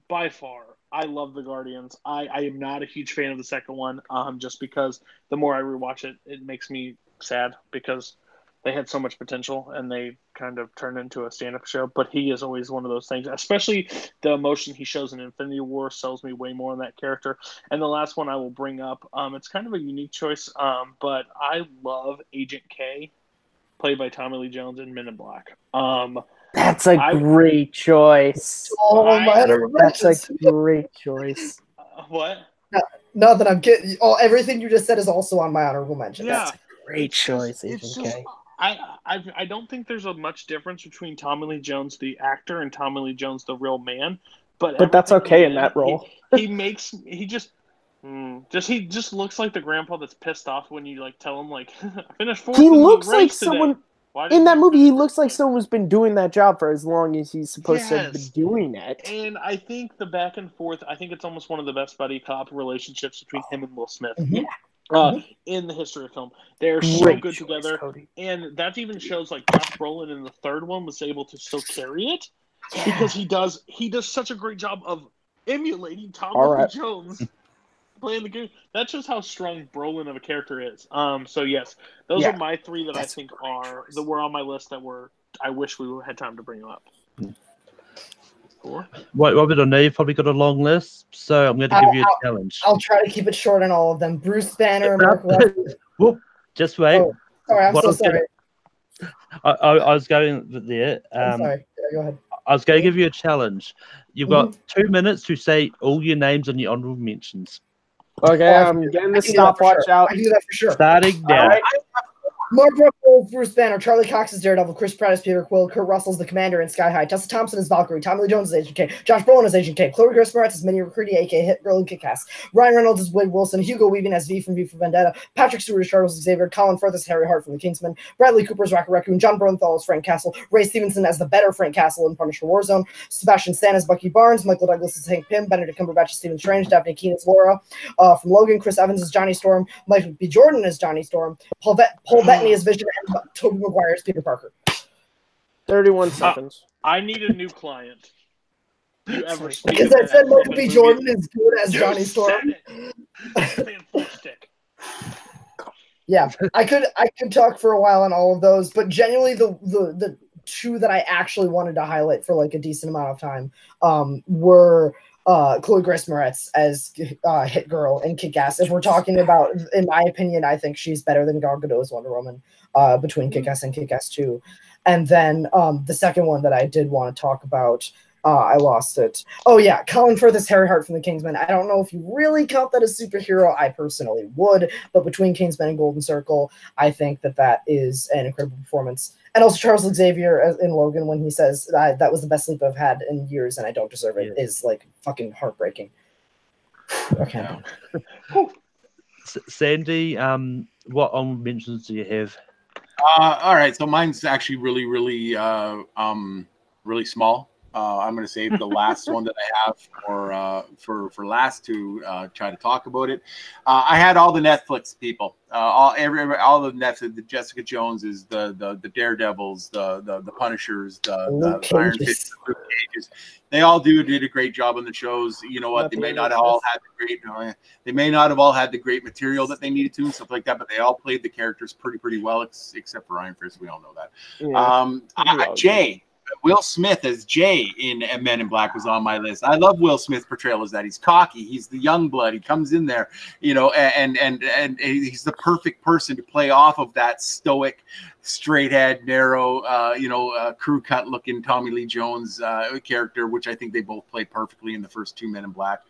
By far, I love the Guardians. I am not a huge fan of the second one, just because the more I rewatch it, it makes me sad because they had so much potential and they kind of turned into a stand-up show. But he is always one of those things, especially the emotion he shows in Infinity War sells me way more in that character. And the last one I will bring up, it's kind of a unique choice, but I love Agent K, played by Tommy Lee Jones in Men in Black. That's a great choice. That's a great choice. What? No, that I'm getting. Everything you just said is also on my honorable mention. Yeah, that's a great choice. Agent K. I don't think there's a much difference between Tommy Lee Jones the actor and Tommy Lee Jones the real man, but that's okay in that role. He just looks like the grandpa that's pissed off when you like tell him like I finished fourth. He looks like today. someone in that movie. He looks like someone who's been doing that job for as long as he's supposed to have been doing it. And I think the back and forth, I think it's almost one of the best buddy cop relationships between him and Will Smith. Yeah. In the history of film. They're so good together. Cody. And that even shows like Josh Brolin in the third one was able to still carry it because he does such a great job of emulating Tommy Lee Jones playing the game. That shows how strong Brolin of a character is. So yes, those are my three that I think were on my list that I wish we had time to bring them up. Right, Robert, I know you've probably got a long list, so I'm going to give you a challenge. I'll try to keep it short on all of them. Bruce Banner, Mark Wahlberg. Whoop, just wait. Oh, sorry, I'm so sorry. I was going there. I'm sorry. Yeah, go ahead. I was going to give you a challenge. You've got 2 minutes to say all your names and your honorable mentions. Okay, I'm getting the stopwatch out. I do that for sure. Starting now. Mark Ruffalo, Bruce Banner, Charlie Cox as Daredevil, Chris Pratt as Peter Quill, Kurt Russell's the Commander in Sky High, Tessa Thompson as Valkyrie, Tommy Lee Jones as Agent K, Josh Brolin as Agent K, Chloe Grace Moretz as Minnie McCready, aka Hit Girl and Kick-Ass, Ryan Reynolds as Wade Wilson, Hugo Weaving as V from V for Vendetta, Patrick Stewart as Charles Xavier, Colin Firth as Harry Hart from The Kingsman, Bradley Cooper as Rocket Raccoon, John Bernthal as Frank Castle, Ray Stevenson as the better Frank Castle in Punisher Warzone, Sebastian Stan as Bucky Barnes, Michael Douglas as Hank Pym, Benedict Cumberbatch as Stephen Strange, Daphne Keane as Laura from Logan, Chris Evans as Johnny Storm, Michael B. Jordan as Johnny Storm, Paul Bettany as Vision and Tobey Maguire as Peter Parker. 31 seconds. I need a new client. You ever speak Because of I that said Michael X-Men B. movie? Jordan is good as You Johnny said Storm. it. Fantastic. Yeah, I could talk for a while on all of those, but genuinely the two that I actually wanted to highlight for like a decent amount of time were Chloe Grace Moretz as Hit Girl and Kick-Ass. If we're talking about, in my opinion, I think she's better than Gal Gadot as Wonder Woman between Kick-Ass and Kick-Ass 2. And then the second one that I did want to talk about, I lost it. Oh yeah, Colin Firth as Harry Hart from the Kingsman. I don't know if you really count that as superhero. I personally would, but between Kingsman and Golden Circle, I think that is an incredible performance. And also Charles Xavier in Logan when he says that was the best sleep I've had in years and I don't deserve it is like fucking heartbreaking. Okay. Sandy, what honorable mentions do you have? All right, so mine's actually really, really, really small. I'm going to save the last one that I have for last to try to talk about it. I had all the Netflix people, all the Netflix, the Jessica Joneses, the Daredevils, the Punishers, the Iron Fist, the Luke Cages. They all did a great job on the shows. You know what? They may not have all had the great material that they needed to and stuff like that, but they all played the characters pretty well, except for Iron Fist. We all know that. Yeah. Jay. Will Smith as Jay in Men in Black was on my list. I love Will Smith's portrayal as that. He's cocky. He's the young blood. He comes in there, you know, and he's the perfect person to play off of that stoic, straight head, narrow, crew cut looking Tommy Lee Jones character, which I think they both played perfectly in the first two Men in Black.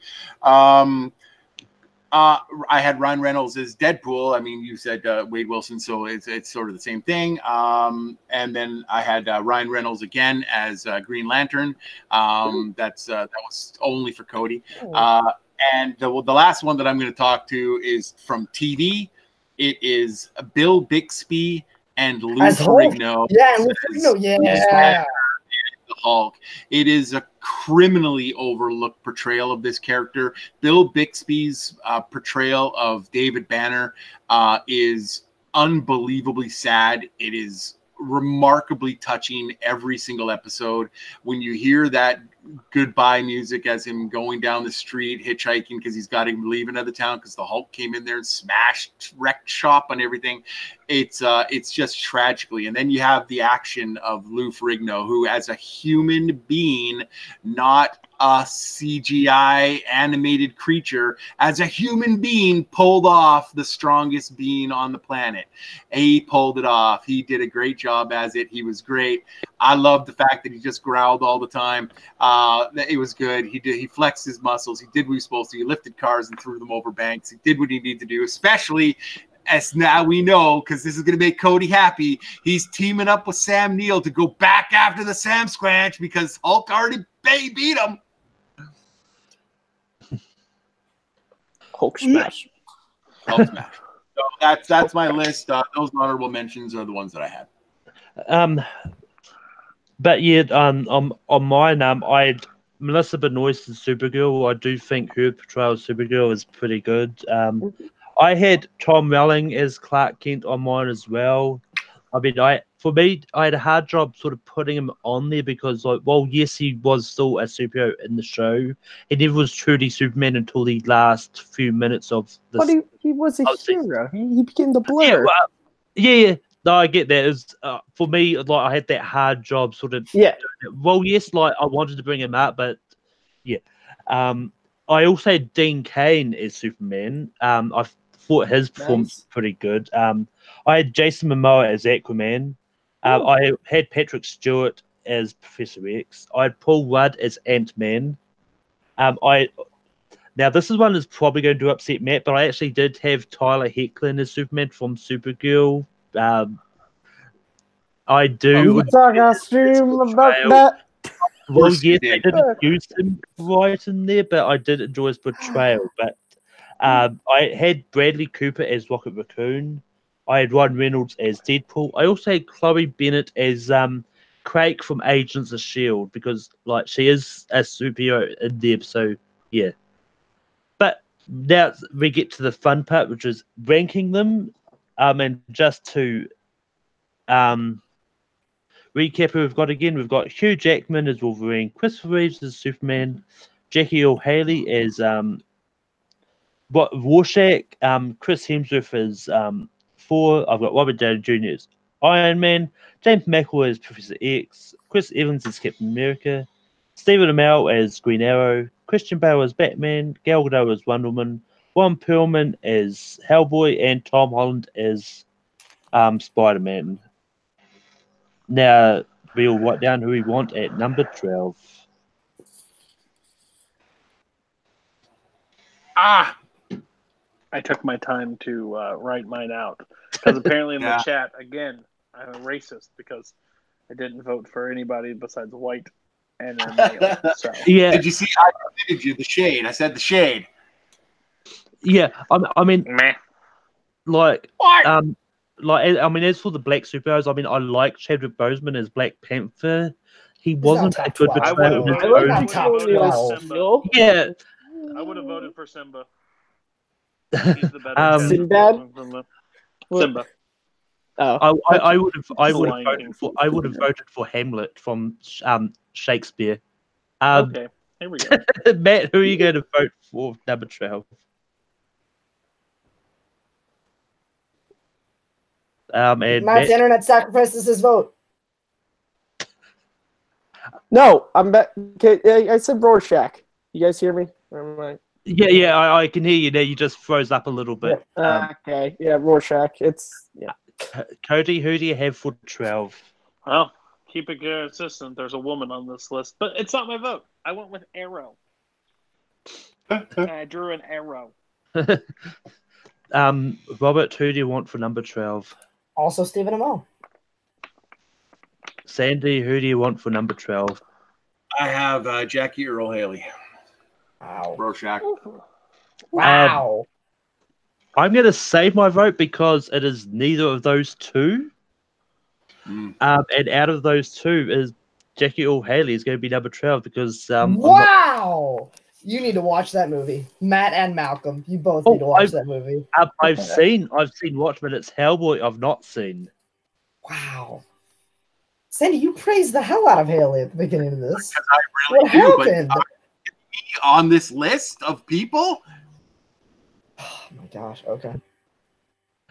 I had Ryan Reynolds as Deadpool. I mean, you said Wade Wilson, so it's sort of the same thing. And then I had Ryan Reynolds again as Green Lantern. That was only for Cody. And the last one that I'm going to talk to is from TV. It is Bill Bixby and Lou Ferrigno. Yeah, Lou Ferrigno. Yeah. The Hulk. It is a criminally overlooked portrayal of this character. Bill Bixby's portrayal of David Banner is unbelievably sad. It is remarkably touching every single episode. When you hear that goodbye music as him going down the street hitchhiking because he's got him leaving out of town because the Hulk came in there and smashed, wrecked shop and everything. It's just tragically. And then you have the action of Lou Ferrigno, who as a human being, not a CGI animated creature, as a human being pulled off the strongest being on the planet. He pulled it off. He did a great job as it. He was great. I love the fact that he just growled all the time. It was good. He flexed his muscles. He did what he was supposed to. He lifted cars and threw them over banks. He did what he needed to do, especially as now we know, because this is going to make Cody happy. He's teaming up with Sam Neill to go back after the Sam Squanch because Hulk already beat him. Hulk smash. Hulk smash. So that's my list. Those honorable mentions are the ones that I had. But yeah, on mine, I had Melissa Benoist as Supergirl. I do think her portrayal of Supergirl is pretty good. I had Tom Welling as Clark Kent on mine as well. I mean, I had a hard job sort of putting him on there because, like, well, yes, he was still a superhero in the show. He never was truly Superman until the last few minutes of the. But he was a hero. He became the Blur. Yeah. No, I get that. It's for me, like I had that hard job sort of. Yeah. Well, yes, like I wanted to bring him up, but yeah. I also had Dean Cain as Superman. I thought his performance was pretty good. I had Jason Momoa as Aquaman. I had Patrick Stewart as Professor X. I had Paul Rudd as Ant-Man. Now this is one that's probably going to upset Matt, but I actually did have Tyler Hoechlin as Superman from Supergirl. I do. You talk on stream about that. Well, yes, I didn't use him right in there, but I did enjoy his portrayal. But I had Bradley Cooper as Rocket Raccoon. I had Ryan Reynolds as Deadpool. I also had Chloe Bennett as Craig from Agents of S.H.I.E.L.D. because, like, she is a superhero in there. So, yeah. But now we get to the fun part, which is ranking them. And just to Recap who we've got again. We've got Hugh Jackman as Wolverine, Christopher Reeves as Superman, Jackie Earle Haley as Rorschach, Chris Hemsworth as Thor. I've got Robert Downey Jr. as Iron Man, James McAvoy as Professor X, Chris Evans as Captain America, Stephen Amell as Green Arrow, Christian Bale as Batman, Gal Gadot as Wonder Woman, Ron Perlman as Hellboy, and Tom Holland as Spider-Man. Now we'll write down who we want at number 12. Ah, I took my time to write mine out because apparently in Yeah. the chat again I'm a racist because I didn't vote for anybody besides white and a male. So Yeah, did you see? I did you the shade. I said the shade. yeah. I mean, meh. like, What? I mean, as for the black superheroes, I mean, I like Chadwick Boseman as Black Panther. He not wasn't a top good 12. I portrayal would of have his voted, own. Not top voted 12. for Simba. Yeah, I would have voted for Simba. He's the better Um, Chadwick Sinbad? Boseman from the Simba. Oh, I would have The voted Lion for voted for Hamlet from Shakespeare. Okay, here we go. Matt, who are you going to vote for number 12? And Matt's Matt, internet sacrifices his vote. no, I'm back. Okay, I said Rorschach. You guys hear me? Or am I- yeah, I can hear you now. You just froze up a little bit. Okay, yeah, Rorschach. It's Cody, who do you have for 12? Well, keep it consistent. There's a woman on this list, but it's not my vote. I went with Arrow. I drew an arrow. Robert, who do you want for number 12? Also, Stephen Amell. Sandy, who do you want for number 12? I have Jackie Earle Haley. Wow. Rorschach. Wow. I'm going to save my vote because it is neither of those two. Mm. And out of those two, is Jackie Earle Haley is going to be number 12 because Wow. You need to watch that movie. Matt and Malcolm, you both need to watch that movie. I've seen Watchmen. It's Hellboy I've not seen. Wow. Sandy, you praised the hell out of Haley at the beginning of this. I really What do, happened? but on this list of people, Oh my gosh. Okay.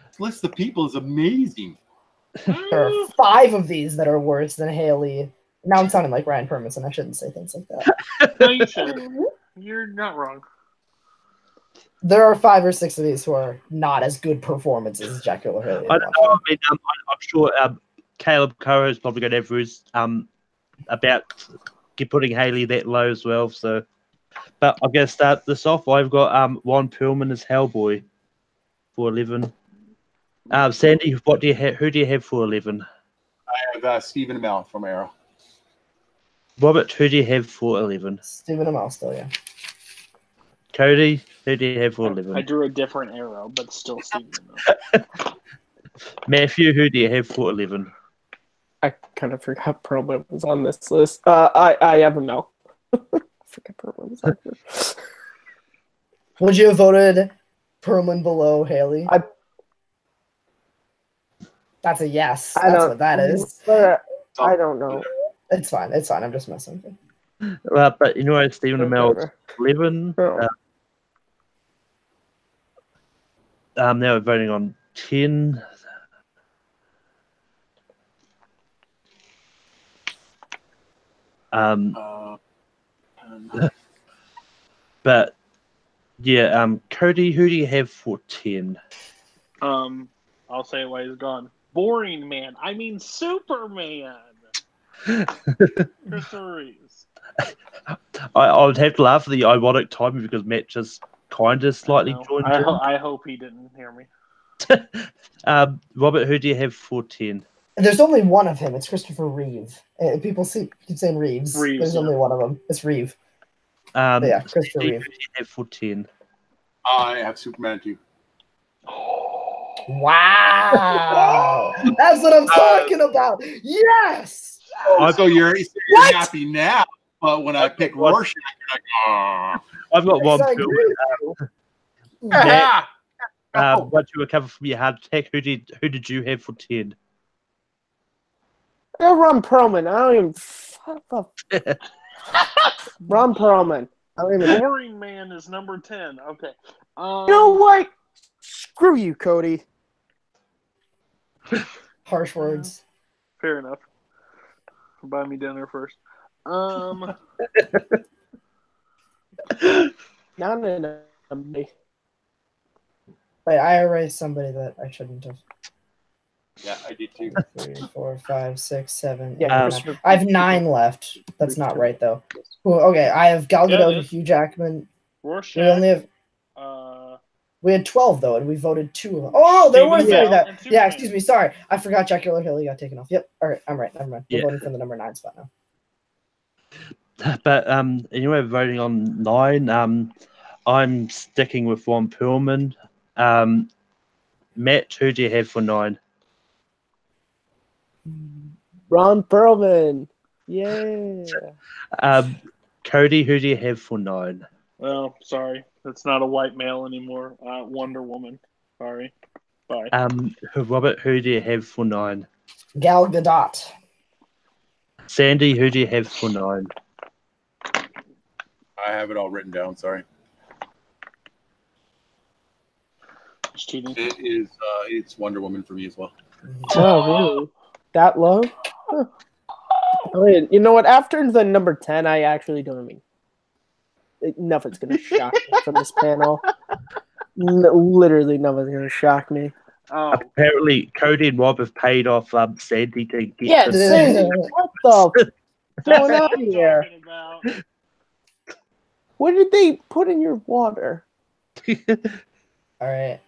this list of people is amazing. There are 5 of these that are worse than Haley. Now I'm sounding like Ryan Permanson. I shouldn't say things like that. No, you should. You're not wrong. There are 5 or 6 of these who are not as good performances as Jackie Earle Haley. I don't know. I mean, I'm sure Caleb Coe is probably going to have views about putting Haley that low as well. So, but I'm going to start this off. I've got Ron Perlman as Hellboy for 11. Sandy, what do you have? Who do you have for 11? I have Stephen Amell from Arrow. Robert, who do you have for 11? Stephen Amell still, yeah. Cody, who do you have for 11? I drew a different arrow, but still Steven. Matthew, who do you have for 11? I kind of forgot Perlman was on this list. I have him now. I forgot Perlman was on here. Would you have voted Perlman below Haley? That's a yes. I That's don't- what that is. I don't know. It's fine. It's fine. I'm just messing. But you know, Stephen Amell, 11. Oh. Now we're voting on 10. But yeah, Cody, who do you have for 10? I'll say it while he's gone. Boring man. I mean Superman. Christopher Reeves. I would have to laugh at the ironic timing because Matt just kind of slightly No, joined in. I hope he didn't hear me. Robert, who do you have for 10? There's only one of him. It's Christopher Reeve. People keep saying Reeves. Reeves, There's yeah. only one of them. It's Reeve. But yeah, Christopher Steve, Reeve. who do you have for 10? I have Superman too. Wow. That's what I'm talking about. Yes. So you're What? happy now, but when I pick Rorschach, you're like, oh. I've got one. Yes, I Phil. agree with you. Matt, once you recover from your heart attack, who did you have for 10? Ron Perlman. I don't even. Ron Perlman. I don't even. Boring Man is number 10. Okay. You know what? Screw you, Cody. Harsh words. Fair enough. Buy me dinner first. Not in a me. Wait, I erased somebody that I shouldn't have. Yeah, I did too. 3, 4, 5, 6, 7. Yeah, 8, 9. I have 9 left. That's not right though. Okay, I have Gal Yeah, Gadot, it is. Hugh Jackman. Rorschach. We only have. uh, We had 12 though, and we voted 2 of them. Oh, there Stephen were 3 Bell that. and Yeah, Superman. excuse me. Sorry, I forgot Jack Hill got taken off. Yep. All right, I'm right. Never mind. We're Yeah. voting for the number 9 spot now. But anyway, voting on 9. I'm sticking with Ron Perlman. Matt, who do you have for 9? Ron Perlman. Yeah. Cody, who do you have for 9? well, sorry. That's not a white male anymore. Wonder Woman. Sorry. Bye. Robert, who do you have for 9? Gal Gadot. Sandy, who do you have for 9? I have it all written down. Sorry. Just cheating. It is. It's Wonder Woman for me as well. Oh, really? That low? Huh. I mean, you know what? After the number 10, I actually don't mean. Nothing's going to shock me from this panel. Literally, nothing's going to shock me. Oh, Apparently, Cody and Rob have paid off Sandy to get Yeah, this. Sandy, what the that's going what on I'm here? talking about. What did they put in your water? All right.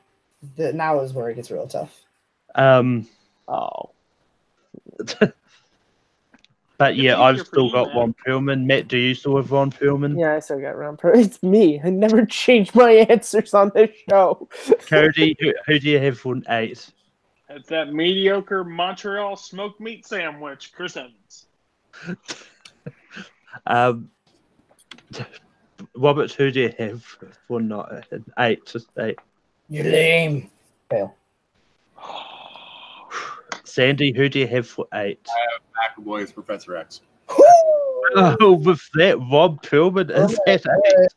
Now is where it gets real tough. Oh. But It's yeah, I've easier for still you, got Matt. Ron Perlman. Matt, do you still have Ron Perlman? Yeah, I still got Ron Perlman. It's me. I never change my answers on this show. Cody, who do you have for 8? It's that mediocre Montreal smoked meat sandwich, Chris Evans. Robert, who do you have for 8? Just 8. You're lame. Fail. Sandy, who do you have for 8? McAvoy is Professor X. Oh, with that, Rob Perlman is at 8.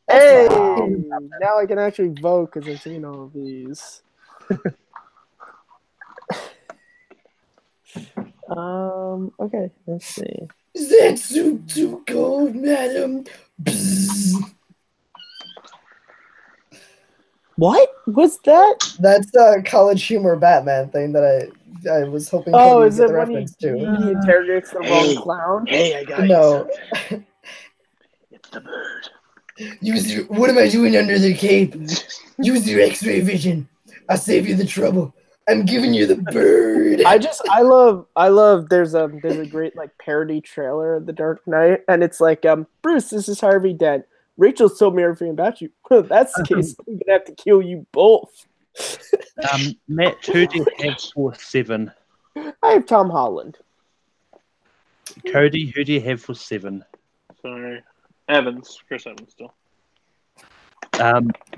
Hey, now I can actually vote because I've seen all of these. Okay, let's see. Is that soup too cold, madam? Bzzz. What was that? That's a college humor Batman thing that I was hoping Oh, Cody would is get it the when he reference to. interrogates the Hey. wrong clown? Hey, I got No. It's the bird. What am I doing under the cape? Use your X-ray vision. I'll save you the trouble. I'm giving you the bird. I love there's a great like parody trailer of The Dark Knight, and it's like Bruce, this is Harvey Dent. Rachel's told me everything about you. Well, if that's the case, I'm gonna have to kill you both. Matt, who do you have for 7? I have Tom Holland. Cody, who do you have for 7? Sorry. Evans. Chris Evans still.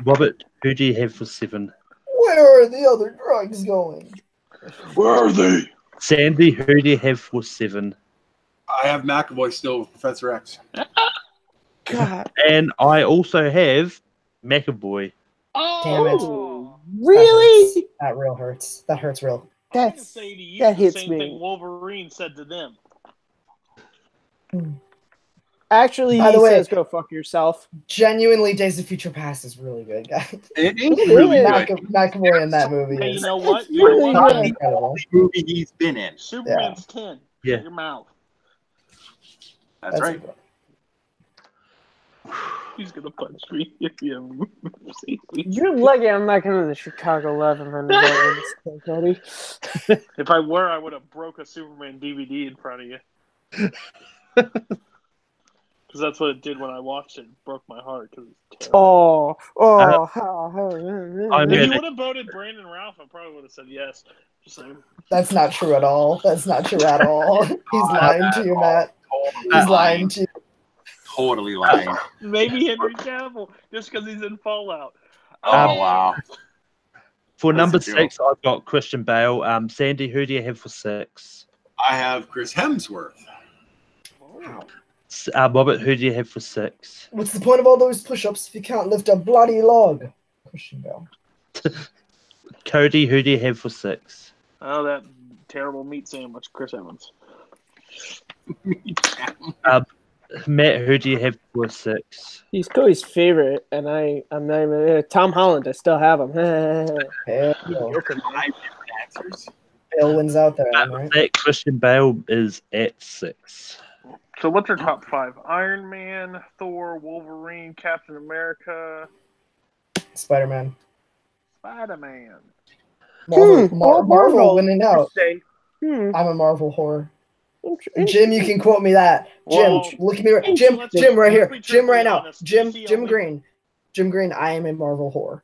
Robert, who do you have for 7? Where are the other drugs going? Where are they? Sandy, who do you have for 7? I have McAvoy still with Professor X. God, And I also have McAvoy. Oh, Damn it. really? That real hurts. That hurts real. I'm gonna That's say to you that the hits same me. thing Wolverine said to them. Actually, By the he way- says go fuck yourself. Genuinely, Days of Future Past is really good, guys. It is really Yeah. good. McAvoy in that movie Hey, is you know what? You know Not what? the incredible. only movie he's been in. Superman's 10. Yeah. Shut your mouth. That's right. He's gonna punch me if you see me. You're lucky I'm not going to the Chicago 11 for the Cody. If I were, I would have broke a Superman DVD in front of you. Because that's what it did when I watched it. It broke my heart. Cause it's terrible. I'm If you gonna- would have voted Brandon Ralph, I probably would have said yes. Just saying. That's not true at all. That's not true at all. He's lying to you, Matt. He's lying to you. Totally lying. Maybe Henry Cavill, just because he's in Fallout. Oh, wow. For That's number a joke. 6, I've got Christian Bale. Sandy, who do you have for 6? I have Chris Hemsworth. Robert, who do you have for 6? What's the point of all those push-ups if you can't lift a bloody log? Christian Bale. Cody, who do you have for 6? Oh, that terrible meat sandwich, Chris Evans. Matt, who do you have for 6? He's Cody's favorite, and I'm not even Tom Holland. I still have him. Hell, Five different answers. Bale wins out there, right? That Christian Bale is at 6. So what's your top 5? Iron Man, Thor, Wolverine, Captain America, Spider-Man. Spider-Man. Marvel winning out. Hmm. I'm a Marvel whore. Jim, you can quote me that. Jim, Whoa. look at me. Jim right here. Jim right now. Jim Green. Jim Green, I am a Marvel whore.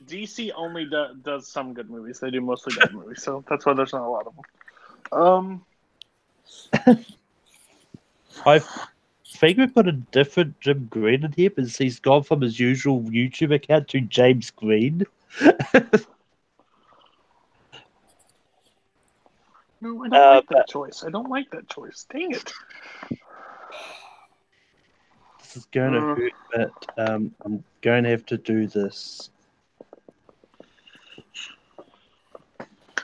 DC only does some good movies. They do mostly bad movies, so that's why there's not a lot of them. I think we've got a different Jim Green in here because he's gone from his usual YouTube account to James Green. No, I don't like that choice. I don't like that choice. Dang it. This is going to hurt, but I'm going to have to do this.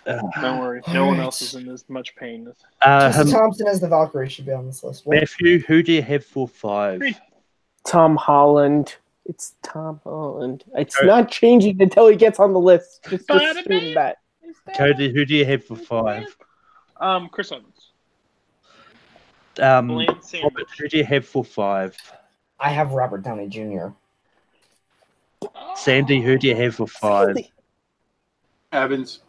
Don't worry. No one else is in as much pain. Tessa Thompson as the Valkyrie should be on this list. What? Matthew, who do you have for 5? Tom Holland. It's Tom Holland. It's not changing until he gets on the list. Just assume that. Cody, who do you have for 5? Chris Evans. Robert, who do you have for 5? I have Robert Downey Jr. Sandy, who do you have for 5? Evans.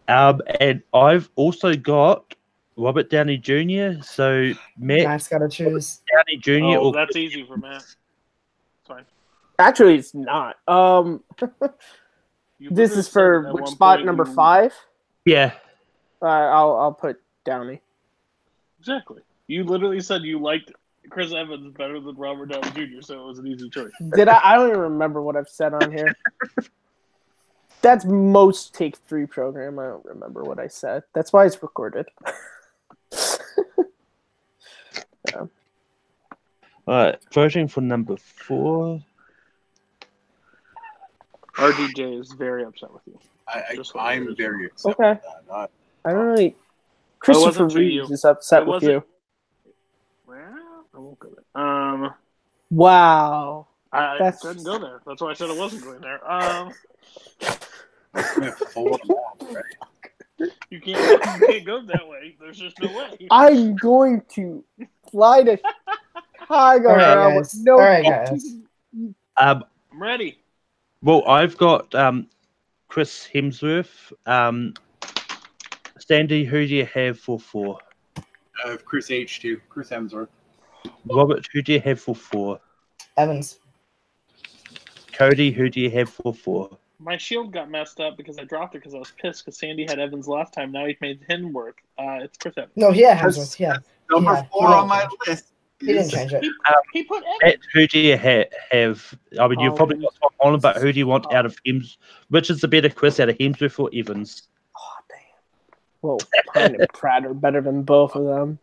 And I've also got Robert Downey Jr. So Matt's got to choose. Downey Jr. Oh, that's easy for Matt. It's fine. Actually, it's not. This is for which spot? Number 5. Yeah. I'll put Downey. Exactly. You literally said you liked Chris Evans better than Robert Downey Jr., so it was an easy choice. Did I? I don't even remember what I've said on here. That's most Take 3 program. I don't remember what I said. That's why it's recorded. Yeah. All right, voting for number 4. RDJ is very upset with you. I'm very upset Okay. with that. I don't really. Christopher wasn't for you. Reeves is upset It with wasn't- you. Well, I won't go there. Wow. I That's- couldn't go there. That's why I said I wasn't going there. You can't go that way. There's just no way. I'm going to fly to Chicago All right, now guys. with no. All right, guys. I'm ready. Well, I've got Chris Hemsworth. Sandy, who do you have for 4? I have Chris H2. Chris Hemsworth. Robert, who do you have for 4? Evans. Cody, who do you have for 4? My shield got messed up because I dropped it because I was pissed because Sandy had Evans last time. Now he's made him work. It's Chris Evans. No, yeah, Hemsworth. Yeah. Number Yeah. 4 on my list. He didn't change it. He put Evans. Matt, who do you have? I mean, you've probably got Tom Holland, but who do you want out of Hems? Which is the better Chris, out of Hemsworth or Evans? Oh, damn. Well, Pine and Pratt are better than both of them.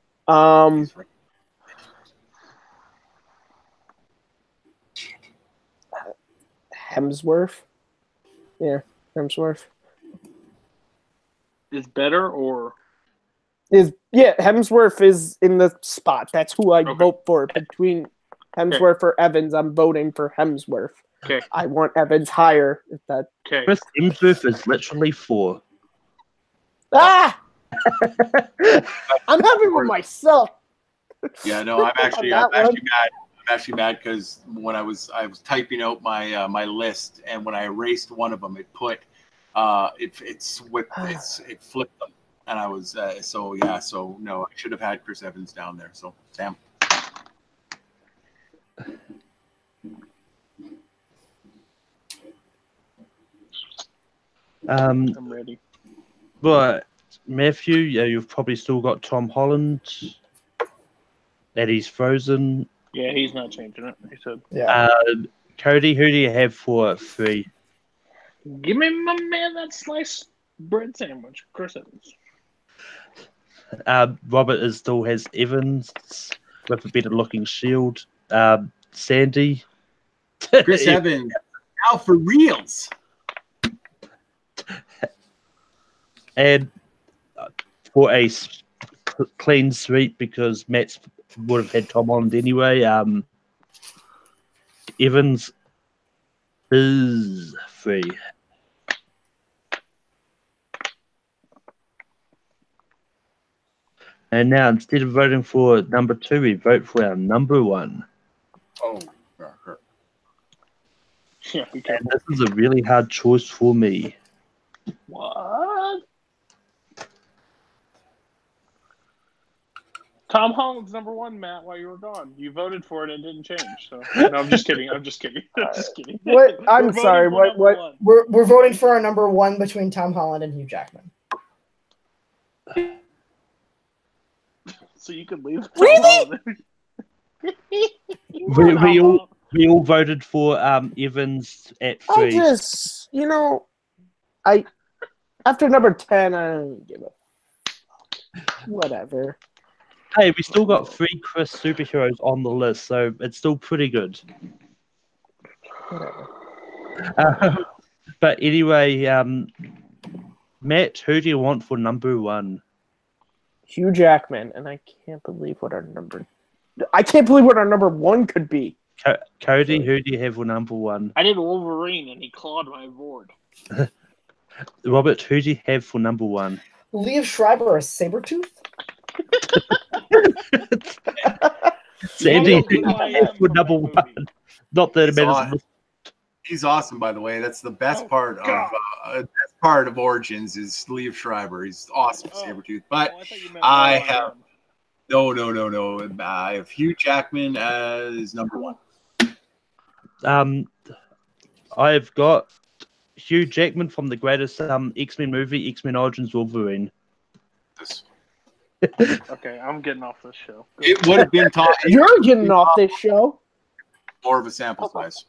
Hemsworth. Yeah, Hemsworth. Is better or Hemsworth is in the spot. That's who I Okay. vote for. Between Hemsworth or Evans, I'm voting for Hemsworth. okay? I want Evans higher. If that Okay. Chris Hemsworth is literally 4. I'm happy with myself. Yeah, no, I'm actually On that one. mad. I'm actually mad because when I was typing out my my list, and when I erased one of them, it put it flipped them, and I was so no, I should have had Chris Evans down there. So Sam. I'm ready. But Matthew, you've probably still got Tom Holland. That he's frozen. Yeah, he's not changing it. He said, Yeah. Cody, who do you have for 3? "Give me my man that sliced bread sandwich, Chris Evans." Robert still has Evans with a better looking shield. Sandy. Chris Evans, now for reals. And for a clean sweep, because Matt would have had Tom Holland anyway, Evans is free. And now, instead of voting for number 2, we vote for our number 1. Oh, Yeah, be careful. And this is a really hard choice for me. What? Tom Holland's number 1, Matt, while you were gone. You voted for it and it didn't change. So no, I'm just kidding. I'm just kidding. I'm just kidding. What? I'm We're voting sorry. for What? number What? 1. We're voting for our number 1 between Tom Holland and Hugh Jackman. So you could leave. Really? We all voted for Evans at 3. I just, after number 10, I don't give a whatever. Hey, we still got 3 Chris superheroes on the list, so it's still pretty good. Whatever. But anyway, Matt, who do you want for number 1? Hugh Jackman, and I can't believe what our number 1 could be. Cody, who do you have for number 1? I did Wolverine and he clawed my board. Robert, who do you have for number 1? Liev Schreiber as Sabretooth? Sandy, You who do know you have for from number that 1? movie. Not that it He's matters. awesome. He's awesome, by the way. That's the best Oh, part God. best part of Origins is Liev Schreiber. He's awesome, Oh. Sabretooth. But Oh, I thought you meant I Will I have Am. no. I have Hugh Jackman as number 1. I've got Hugh Jackman from the greatest X-Men movie, X-Men Origins Wolverine. Okay, I'm getting off this show. It would have been taught You're getting off this show. more of a sample size.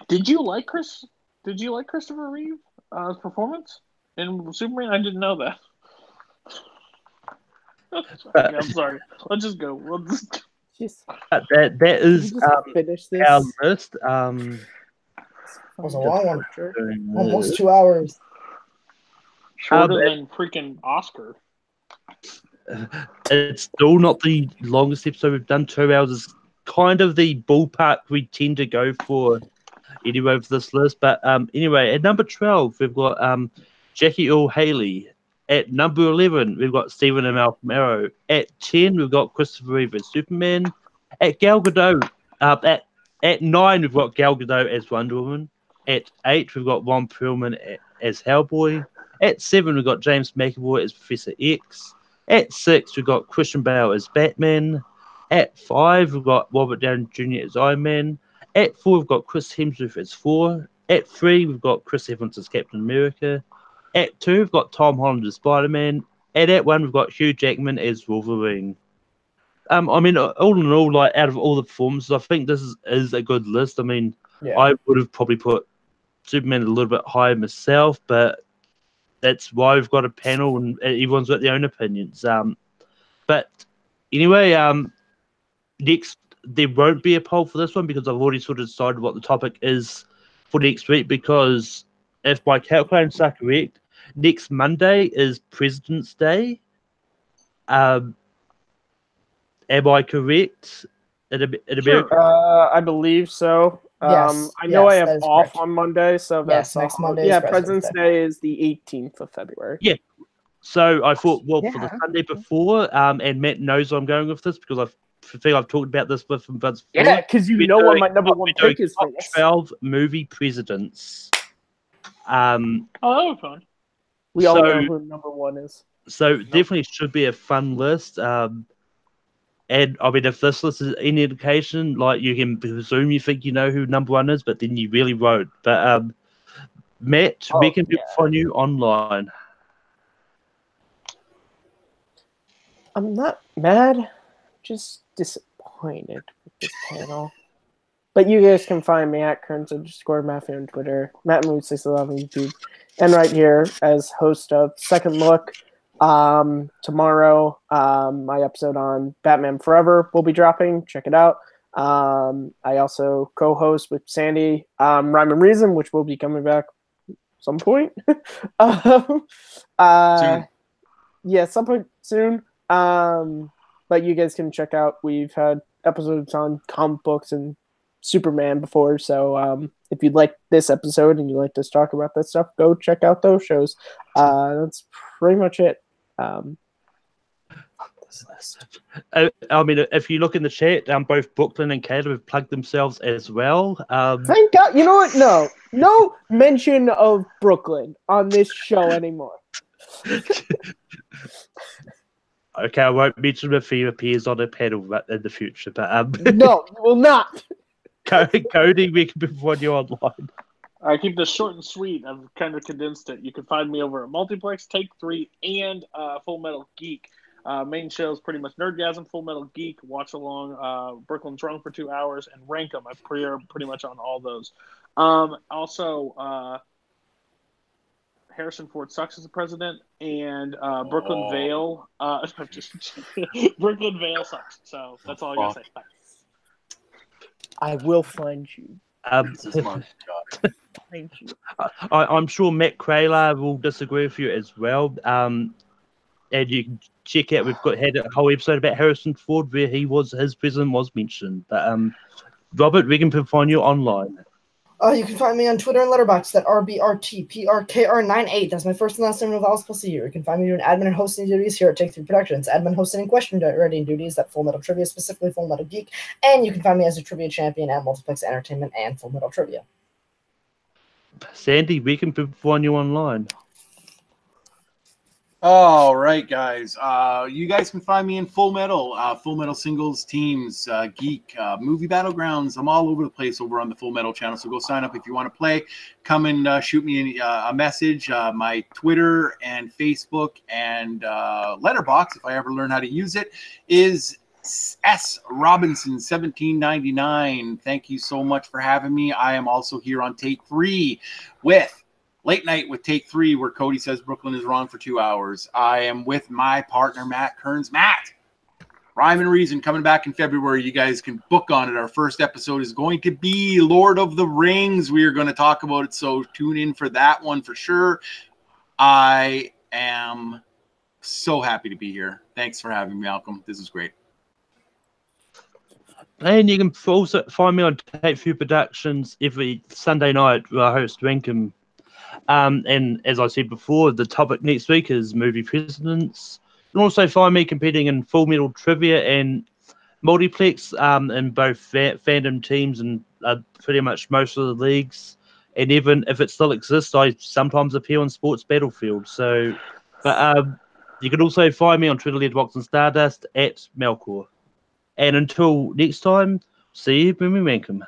Did you like Christopher Reeve's performance in Superman? I didn't know that. Okay, I'm sorry. Let's just go. Jeez. That Can is we just finish this? our list. That was a long one. doing Almost 2 hours. Shorter than freaking Oscar. It's still not the longest episode we've done. 2 hours is kind of the ballpark we tend to go for anyway for this list. But anyway, at number 12, we've got Jackie Earle Haley. At number 11, we've got Stephen Amell Arrow. At 10, we've got Christopher Reeve as Superman. At Gal Gadot, at 9, we've got Gal Gadot as Wonder Woman. At 8, we've got Ron Perlman as Hellboy. At 7, we've got James McAvoy as Professor X. At 6, we've got Christian Bale as Batman. At 5, we've got Robert Downey Jr. as Iron Man. At 4, we've got Chris Hemsworth as Thor. At 3, we've got Chris Evans as Captain America. At 2, we've got Tom Holland as Spider-Man. And at 1, we've got Hugh Jackman as Wolverine. I mean, all in all, like out of all the performances, I think this is a good list. I mean, Yeah. I would have probably put Superman a little bit higher myself, but that's why we've got a panel and everyone's got their own opinions. But anyway, next there won't be a poll for this one because I've already sort of decided what the topic is for next week. Because if my calculations are correct, next Monday is President's Day. Am I correct? In America? I believe so. Yes, I know yes, I that have is off correct. on Monday, so Yes, that's next all. Monday is Yeah, President's President's Day is the 18th of February. Yeah. So I thought, well, for the Yeah. Sunday before, and Matt knows I'm going with this because I think I've talked about this with him once before. Yeah, because you We're know what doing- my number 1 we're doing pick is for top this. 12 movie presidents. Oh, that was fun. We all So- know who number 1 is. So definitely should be a fun list. And I mean, if this list is any indication, like you can presume you think you know who number 1 is, but then you really won't. But Matt, where can people find you online? I'm not mad, just disappointed with this panel. But you guys can find me at Kearns_Matthew on Twitter, Matt Mood 611 on YouTube, and right here as host of Second Look. Tomorrow, my episode on Batman Forever will be dropping. Check it out. I also co-host with Sandy Rhyme and Reason, which will be coming back some point. Soon. Yeah, some point soon. But you guys can check out. We've had episodes on comic books and Superman before, so if you'd like this episode and you'd like us to talk about that stuff, go check out those shows. That's pretty much it. I mean, if you look in the chat, both Brooklyn and Caleb have plugged themselves as well. Thank God. You know what? No mention of Brooklyn on this show anymore. Okay, I won't mention if he appears on a panel in the future, but No, you will not. Cody, we can find you online. I keep this short and sweet. I've kind of condensed it. You can find me over at Multiplex, Take 3, and Full Metal Geek. Main shows pretty much Nerdgasm, Full Metal Geek, Watch Along, Brooklyn Drunk for 2 hours, and Rank 'em. I pretty much on all those. Also, Harrison Ford sucks as a president, and Brooklyn Vale. Brooklyn Vale sucks. So that's all I gotta say. Bye. I will find you. Thank you. I'm sure Matt Krayla will disagree with you as well. And you can check out. We've had a whole episode about Harrison Ford where his president was mentioned. But Robert, we can find you online. You can find me on Twitter and Letterboxd at RBRTPRKR98. That's my first and last name of vowels plus a year. You can find me doing admin and hosting duties here at Take 3 Productions. Admin, hosting, and question writing duties at Full Metal Trivia, specifically Full Metal Geek. And you can find me as a trivia champion at Multiplex Entertainment and Full Metal Trivia. Sandy, we can find you online. All right, guys. You guys can find me in Full Metal singles, teams, Geek, Movie Battlegrounds. I'm all over the place over on the Full Metal channel, so go sign up if you want to play. Come and shoot me a message. My Twitter and Facebook and Letterboxd, if I ever learn how to use it, is S. Robinson 1799. Thank you so much for having me. I am also here on Take 3 with Late Night with Take 3, where Cody says Brooklyn is wrong for 2 hours. I am with my partner, Matt Kearns. Matt, Rhyme and Reason coming back in February. You guys can book on it. Our first episode is going to be Lord of the Rings. We are going to talk about it, so tune in for that one for sure. I am so happy to be here. Thanks for having me, Malcolm. This is great. And you can also find me on Take 3 Productions every Sunday night where I host Rankum. And as I said before, the topic next week is movie presidents. You can also find me competing in Full Metal Trivia and Multiplex in both fandom teams and pretty much most of the leagues. And even if it still exists, I sometimes appear on Sports Battlefield. So, but you can also find me on Twitter, Letterboxd, and Stardust at Melkor. And until next time, see you when we rank 'em.